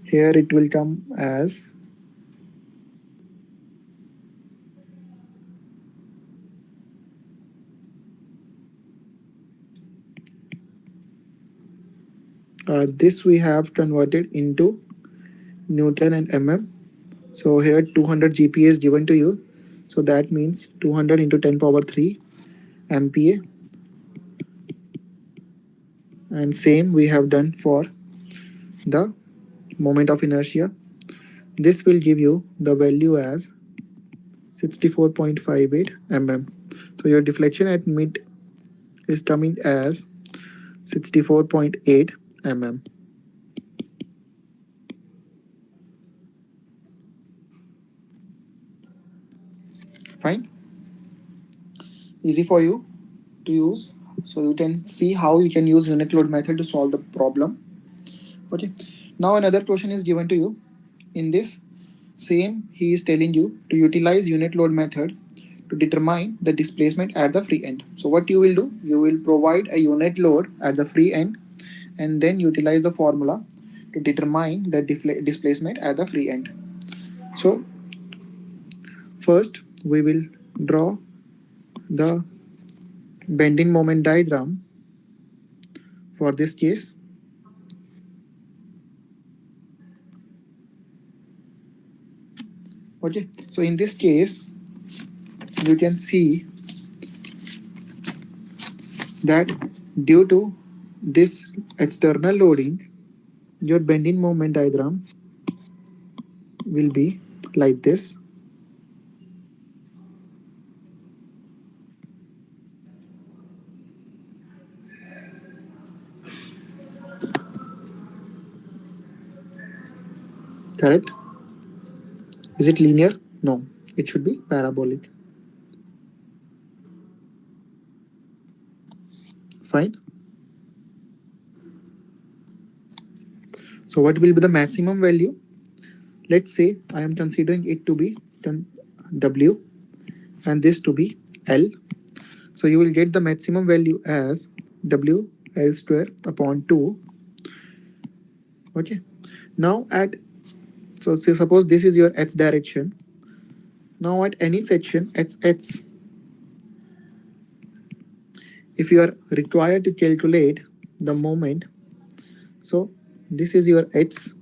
here it will come as This we have converted into Newton and mm. So here 200 GPa is given to you. So that means 200 into 10 power 3 MPa. And same we have done for the moment of inertia. This will give you the value as 64.58 mm. So your deflection at mid is coming as 64.8 mm. Fine. Easy for you to use. So you can see how you can use unit load method to solve the problem. Okay. Now another question is given to you. In this same, he is telling you to utilize unit load method to determine the displacement at the free end. So what you will do, you will provide a unit load at the free end and then utilize the formula to determine the displacement at the free end. So first we will draw the bending moment diagram for this case. Okay, so in this case you can see that due to this external loading, your bending moment diagram will be like this. Correct? Is it linear? No, it should be parabolic. Fine. So what will be the maximum value? Let's say I am considering it to be W and this to be L. So you will get the maximum value as W L square upon 2. Okay. Now at, so say suppose this is your X direction. Now at any section X, if you are required to calculate the moment, so this is your X,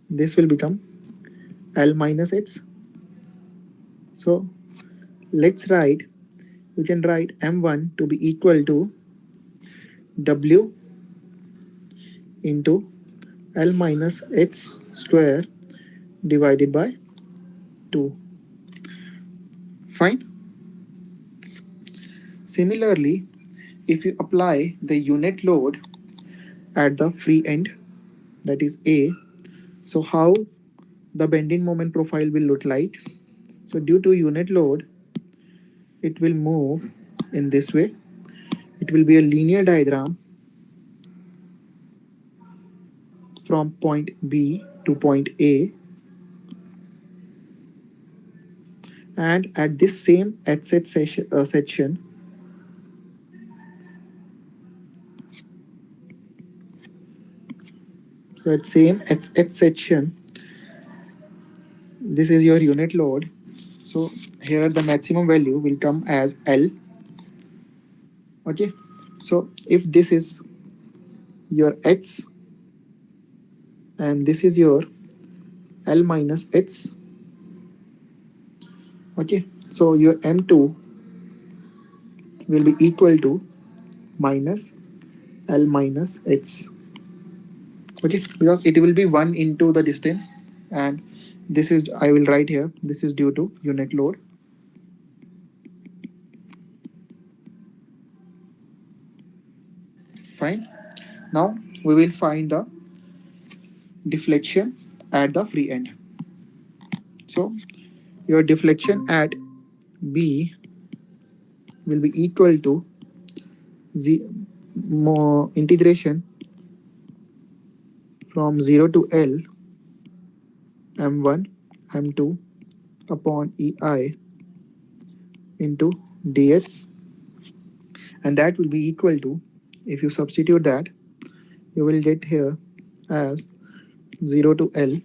this will become L minus X. So let's write, you can write M1 to be equal to W into L minus X square divided by 2. Fine. Similarly, if you apply the unit load at the free end, that is A, so how the bending moment profile will look like? So due to unit load, it will move in this way. It will be a linear diagram from point B to point A, and at this same exit section, so at same exit section, this is your unit load. So here the maximum value will come as L. Okay, so if this is your X and this is your L minus X, okay, so your M2 will be equal to minus L minus X. Okay, because it will be 1 into the distance, and this is, I will write here, this is due to unit load. Fine. Now we will find the deflection at the free end. So your deflection at B will be equal to integration from 0 to L M1 M2 upon EI into dx, and that will be equal to, if you substitute that, you will get here as 0 to L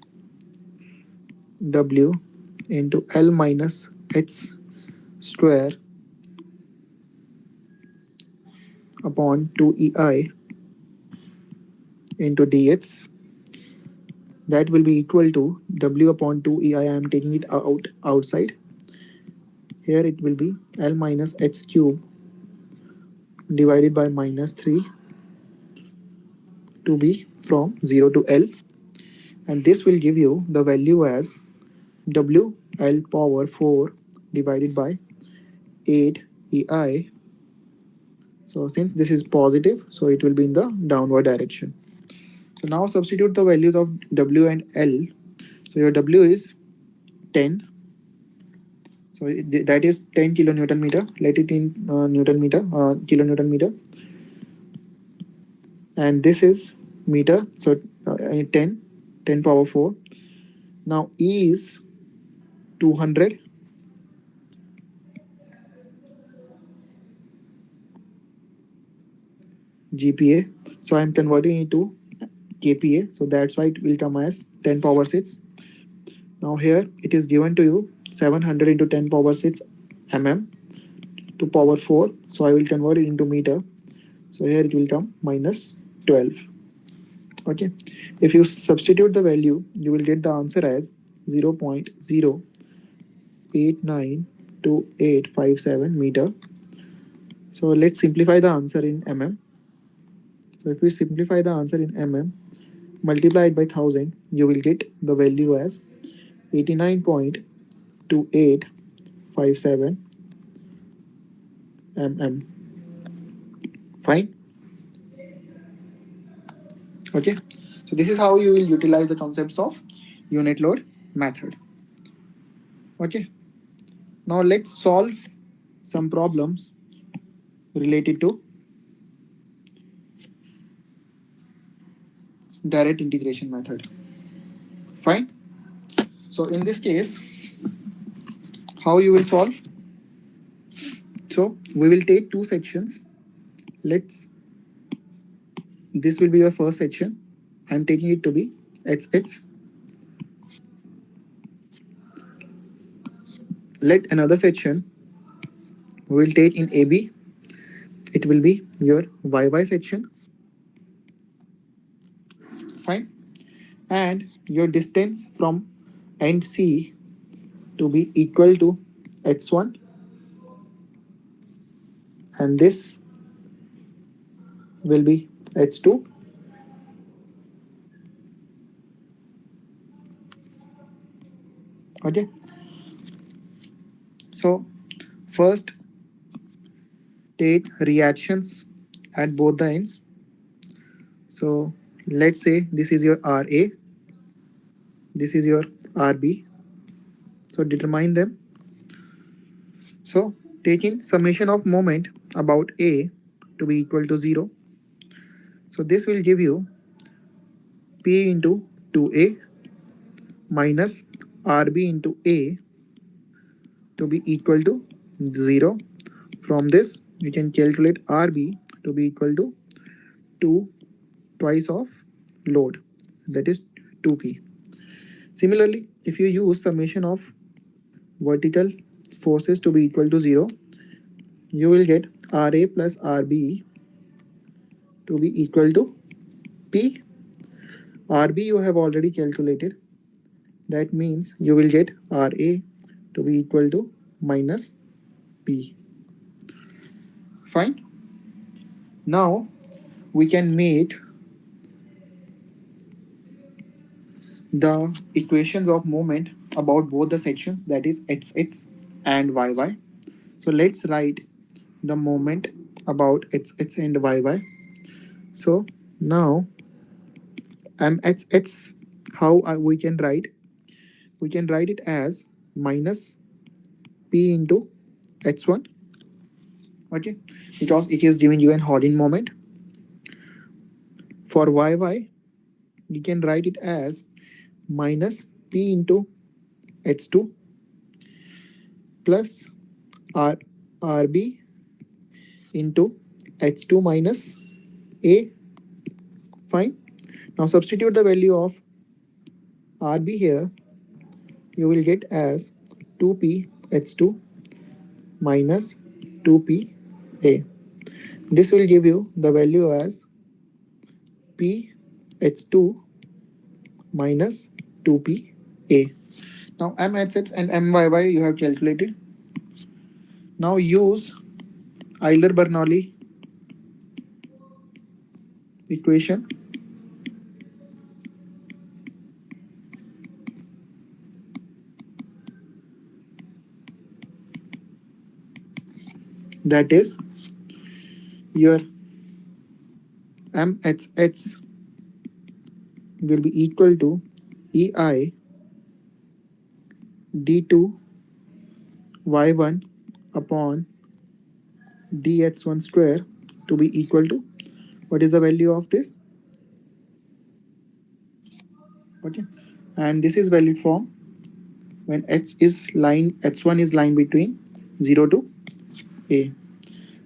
W into L minus H square upon 2EI into dx, that will be equal to w upon 2 ei. I am taking it outside. Here it will be L minus h cube divided by minus 3 to be from 0 to L, and this will give you the value as W L power 4 divided by 8 EI. So since this is positive, so it will be in the downward direction. So now substitute the values of W and L. So your W is 10. So that is 10 kilonewton meter. Let it in Newton meter, kilonewton meter. And this is meter. So 10 power 4. Now E is 200. GPA. So I'm converting it to KPA. So that's why it will come as 10 power 6. Now here it is given to you 700 into 10 power 6 mm to power 4. So I will convert it into meter. So here it will come minus 12. Okay. If you substitute the value, you will get the answer as 0.0892857 meter. So let's simplify the answer in mm. So if we simplify the answer in mm, multiply it by 1000, you will get the value as 89.2857 mm. Fine. Okay. So this is how you will utilize the concepts of unit load method. Okay. Now let's solve some problems related to direct integration method. Fine. So in this case, how you will solve? So we will take two sections. This will be your first section. I'm taking it to be XX. Let another section we will take in AB. It will be your YY section. Fine. And your distance from end C to be equal to X1, and this will be H2. Okay. So first take reactions at both the ends. So let's say this is your RA, this is your RB. So determine them. So taking summation of moment about A to be equal to 0. So this will give you P into 2A minus RB into A to be equal to 0. From this, you can calculate RB to be equal to 2 twice of load, that is 2P. Similarly, if you use summation of vertical forces to be equal to 0, you will get RA plus RB to be equal to P. RB you have already calculated. That means you will get RA to be equal to minus P. Fine. Now we can make the equations of moment about both the sections, that is XX and YY. So let's write the moment about XX and YY. So now MXX, how we can write? We can write it as minus P into X1. Okay, because it is giving you an holding moment. For YY, we can write it as minus P into H2 plus RB into H2 minus A. Fine. Now substitute the value of RB here. You will get as 2P H2 minus 2P A. This will give you the value as P H2 minus 2PA. Now MHH and MYY you have calculated. Now use Euler-Bernoulli equation. That is your MHH will be equal to EI D2 Y1 upon dx1 square to be equal to, what is the value of this? Okay, and this is valid form when h1 is lying between 0 to a.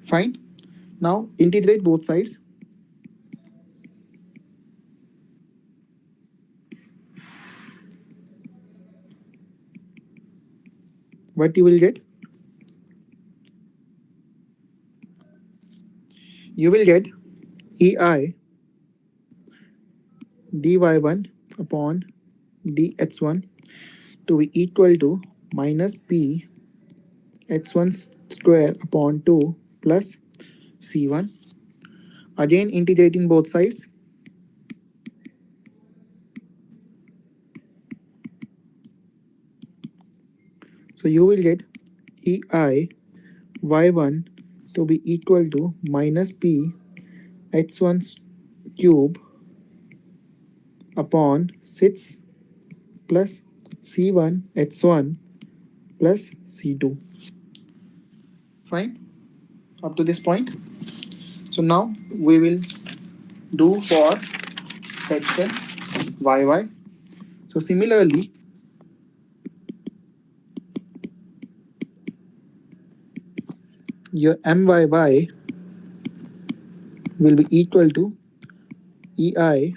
Fine. Now integrate both sides. What you will get? You will get EI dy1 upon dx1 to be equal to minus p h1 square upon 2 plus c1. Again integrating both sides. So you will get EI y1 to be equal to minus p h1 cube upon 6 plus c1 h1 plus c2. Fine, up to this point. So now we will do for section yy. So similarly, your myy will be equal to ei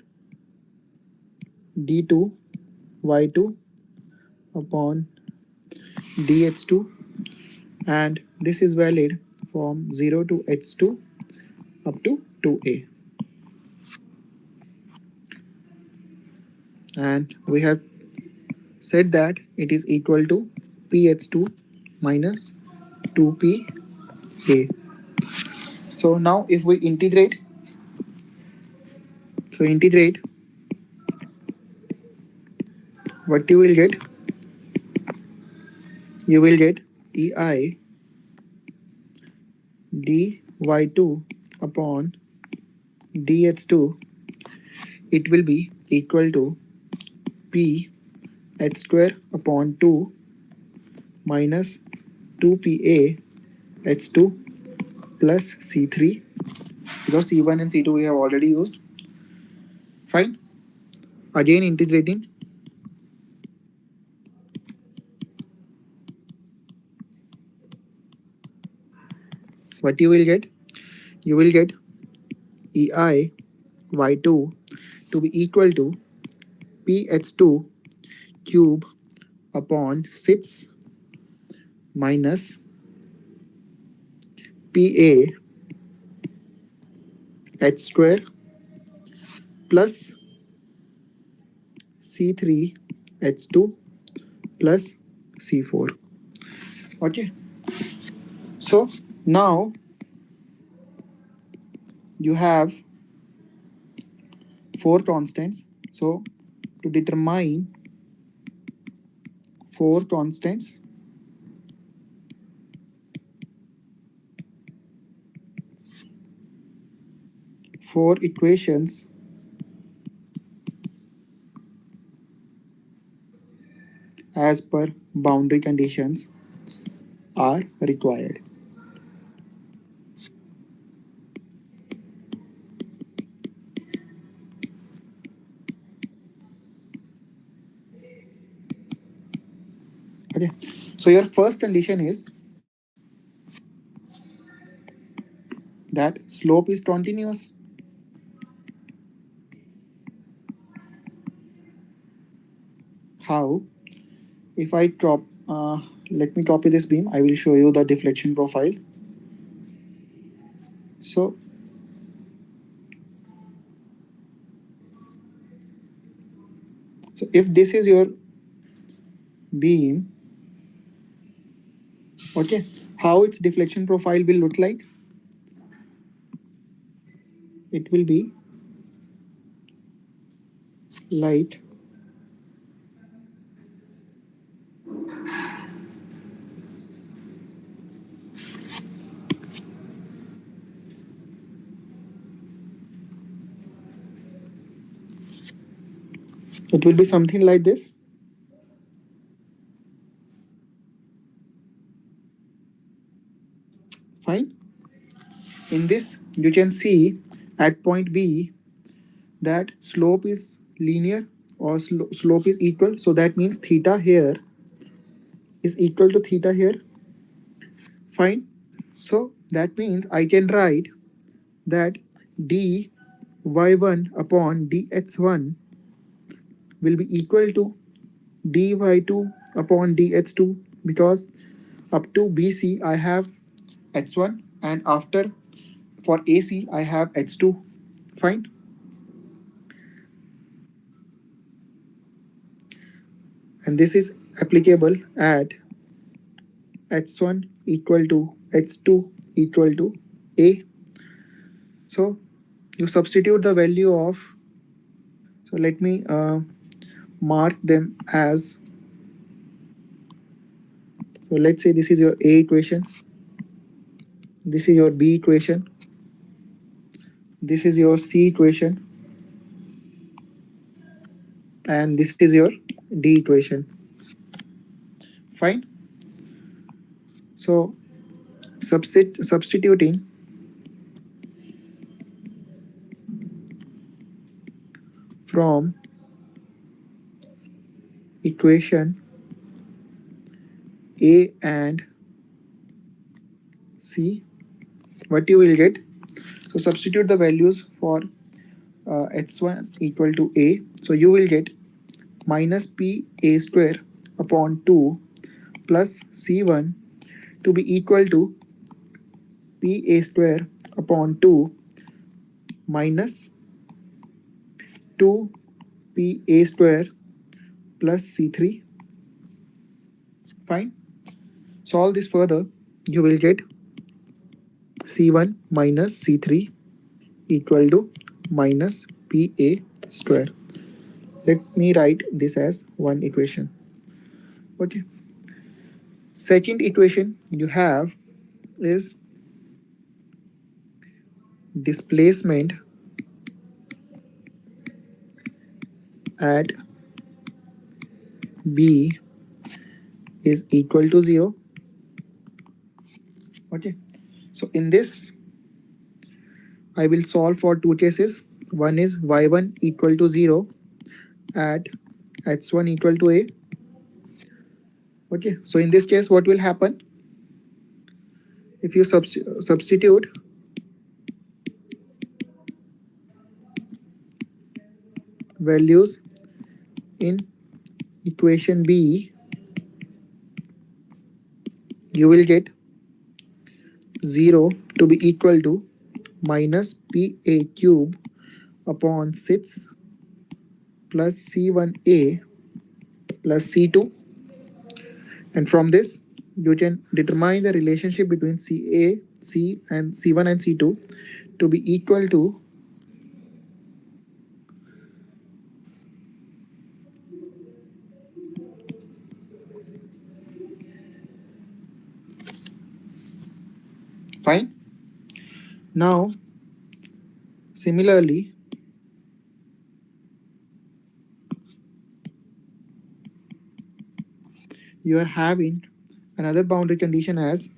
d2 y2 upon dx2, and this is valid from 0 to h2 up to 2a. And we have said that it is equal to ph2 minus 2pa. So now if we integrate, what you will get? You will get ei dy2 upon dx2. It will be equal to p h square upon 2 minus 2pa h2 plus c3, because c1 and c2 we have already used. Fine. Again integrating. What you will get? You will get ei y2 to be equal to ph2 cube upon 6 minus pa h square plus c3 h2 plus c4. Okay, so now you have four constants. So to determine four constants, four equations as per boundary conditions are required. Okay, so your first condition is that slope is continuous. How? If I let me copy this beam, I will show you the deflection profile. So So if this is your beam, okay, how its deflection profile will look like? It will be light it will be something like this. Fine. In this you can see at point B that slope is linear or slope is equal, so that means theta here is equal to theta here. Fine. So that means I can write that dy y1 upon dx1 will be equal to dy2 upon dx2, because up to BC I have h1 and after for AC I have h2. Fine. And this is applicable at h1 equal to h2 equal to a. So you substitute the value of, so let me mark them as, so let's say this is your A equation, this is your B equation, this is your C equation, and this is your D equation. Fine. So substituting from equation A and C, what you will get? So substitute the values for h1 equal to A. So you will get minus PA square upon 2 plus C1 to be equal to PA square upon 2 minus 2 PA square plus C3. Fine. Solve this further. You will get C1 minus C3 equal to minus PA square. Let me write this as one equation. Okay. Second equation you have is displacement at B is equal to 0. Okay. So in this I will solve for two cases. One is y1 equal to 0 at h1 equal to a. Okay, so in this case what will happen? If you substitute values in equation B, you will get 0 to be equal to minus PA cube upon 6 plus C1A plus C2, and from this you can determine the relationship between CA, C and C1 and C2 to be equal to fine. Now similarly you are having another boundary condition as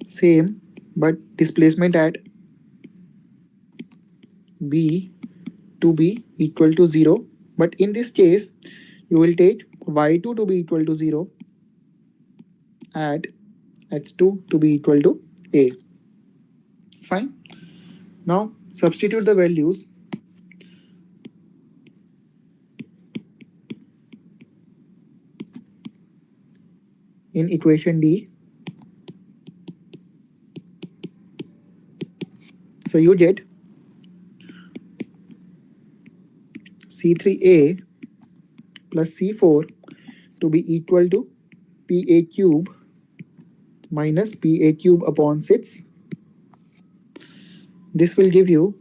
same, but displacement at B to be equal to 0. But in this case you will take y2 to be equal to 0 at h2 to be equal to a. Fine. Now substitute the values in equation D. So you get C3A plus C4 to be equal to PA cube minus PA cube upon 6. This will give you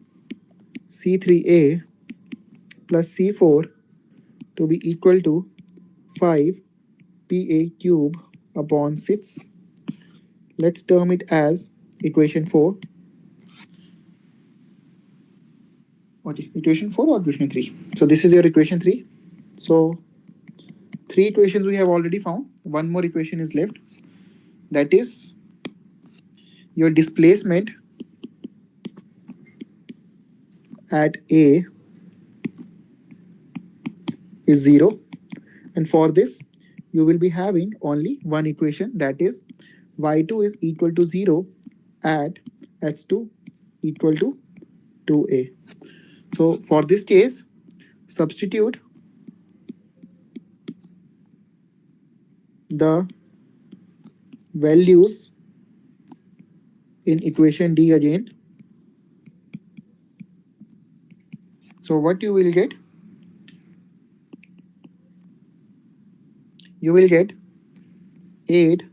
C3A plus C4 to be equal to 5 PA cube upon 6. Let's term it as equation 4. Okay, equation 4 or equation 3? So this is your equation 3. So 3 equations we have already found. One more equation is left. That is your displacement at A is 0. And for this, you will be having only one equation, that is y2 is equal to 0 at x2 equal to 2a. So for this case, substitute the values in equation D again. So what you will get? You will get 8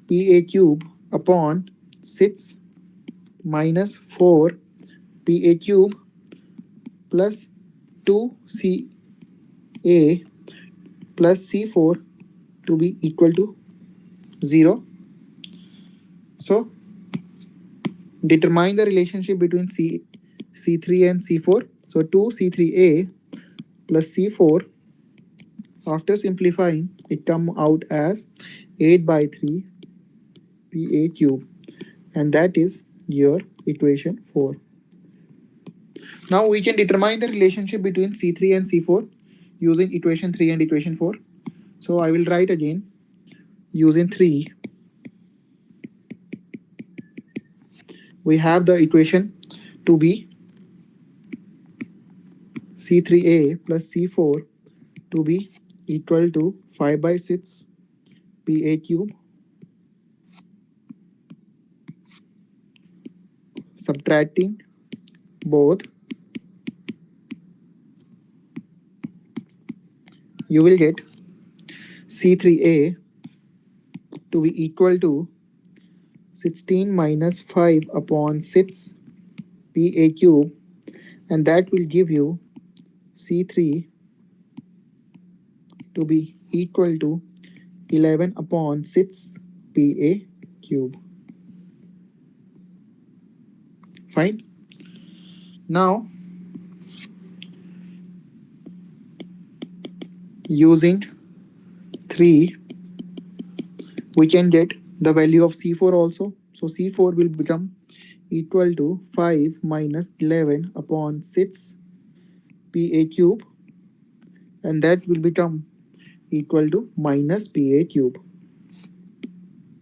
PA cube upon 6 minus 4 PA cube plus 2CA plus C4 to be equal to 0. So determine the relationship between C3 and C4. So 2C3A plus C4, after simplifying, it come out as 8 by 3 PA cube, and that is your equation 4. Now we can determine the relationship between C3 and C4 using equation 3 and equation 4. So I will write again using 3. We have the equation to be C3A plus C4 to be equal to 5 by 6 PA cube. Subtracting both, you will get C3A to be equal to 16 minus 5 upon 6 PA cube, and that will give you C3 to be equal to 11 upon 6 PA cube. Fine. Now using 3, we can get the value of C4 also. So C4 will become equal to 5 minus 11 upon 6 PA cube, and that will become equal to minus PA cube.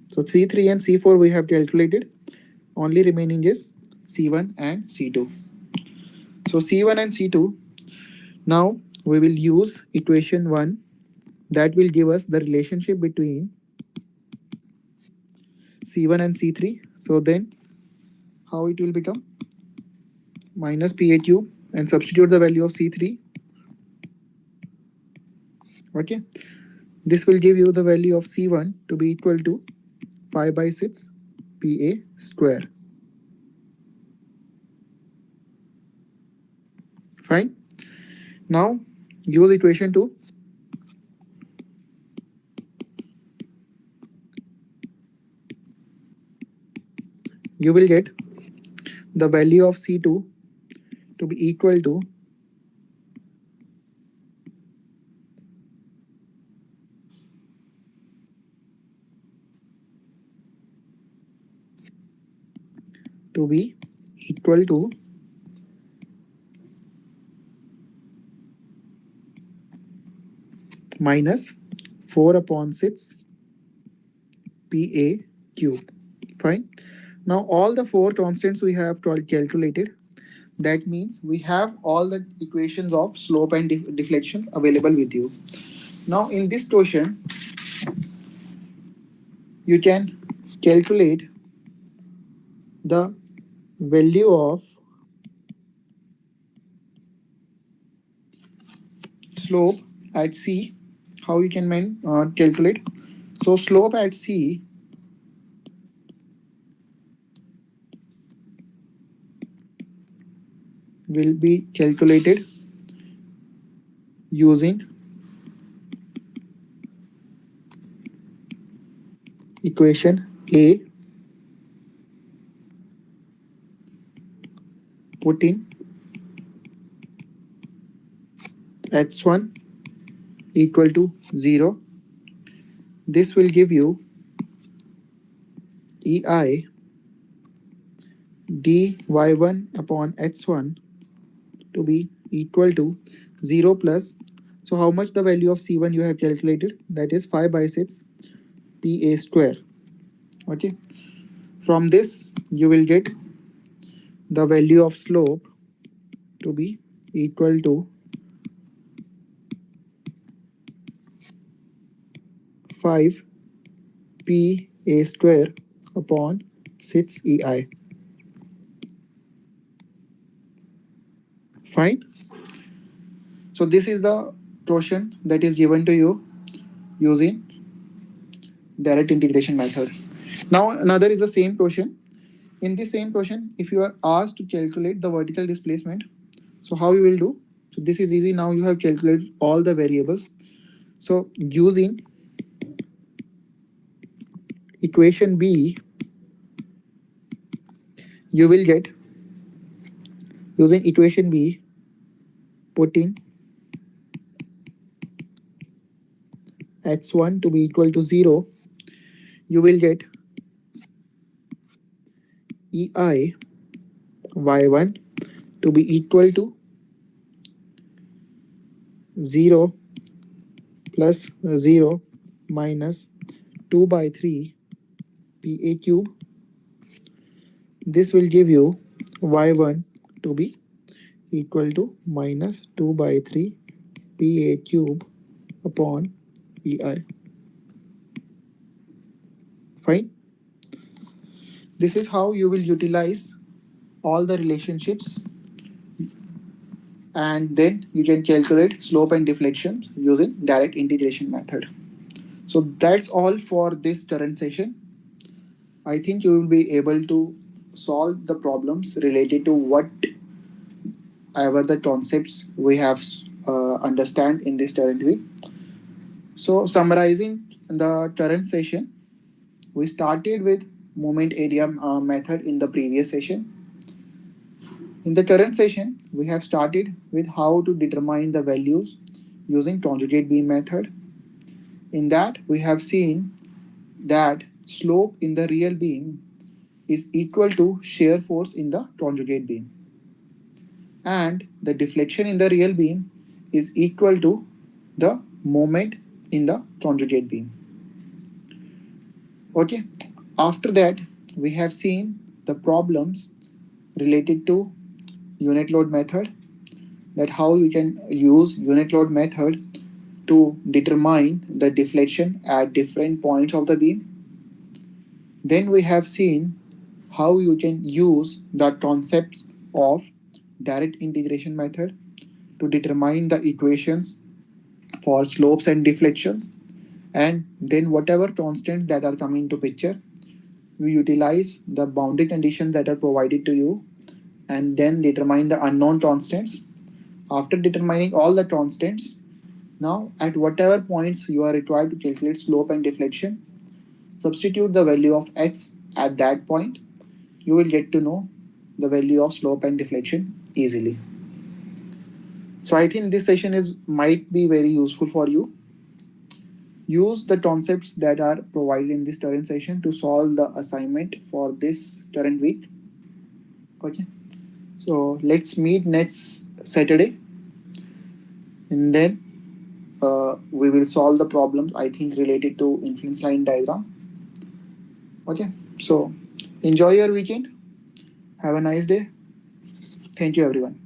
So C3 and C4 we have calculated. Only remaining is C1 and C2. So C1 and C2, now we will use equation 1, that will give us the relationship between C1 and C3. So then how it will become? Minus PA cube, and substitute the value of C3. Okay. This will give you the value of C1 to be equal to 5 by 6 PA square. Fine. Now use equation 2. You will get the value of C2 to be equal to minus 4 upon 6 PA cube. Fine. Now all the 4 constants we have calculated. That means we have all the equations of slope and deflections available with you. Now in this question, you can calculate the value of slope at C how you can calculate. So slope at C will be calculated using equation A, put in x1 equal to 0. This will give you EI dy1 upon x1 to be equal to 0 plus. So how much the value of C1 you have calculated? That is 5 by 6 PA square. Okay. From this you will get the value of slope to be equal to 5 PA square upon 6 EI. Fine. So this is the question that is given to you using direct integration method. Now another is the same question. In this same question, if you are asked to calculate the vertical displacement, so how you will do? So this is easy. Now you have calculated all the variables. So using equation B, you will get, using equation B, put in x1 to be equal to 0, you will get EI y1 to be equal to 0 plus 0 minus 2 by 3 PA cube. This will give you y1 to be equal to minus 2 by 3 PA cube upon EI. Fine. This is how you will utilize all the relationships, and then you can calculate slope and deflection using direct integration method. So that's all for this current session. I think you will be able to solve the problems related to whatever the concepts we have understand in this current week. So summarizing the current session, we started with moment area method in the previous session. In the current session, we have started with how to determine the values using conjugate beam method. In that, we have seen that slope in the real beam is equal to shear force in the conjugate beam, and the deflection in the real beam is equal to the moment in the conjugate beam. Okay. After that, we have seen the problems related to unit load method, that how you can use unit load method to determine the deflection at different points of the beam. Then we have seen how you can use the concepts of direct integration method to determine the equations for slopes and deflections, and then whatever constants that are coming into picture, you utilize the boundary conditions that are provided to you and then determine the unknown constants. After determining all the constants, now at whatever points you are required to calculate slope and deflection, substitute the value of x at that point. You will get to know the value of slope and deflection easily. So I think this session might be very useful for you. Use the concepts that are provided in this current session to solve the assignment for this current week. Okay. So let's meet next Saturday, and then we will solve the problems, I think, related to influence line diagram. Okay. So enjoy your weekend. Have a nice day. Thank you, everyone.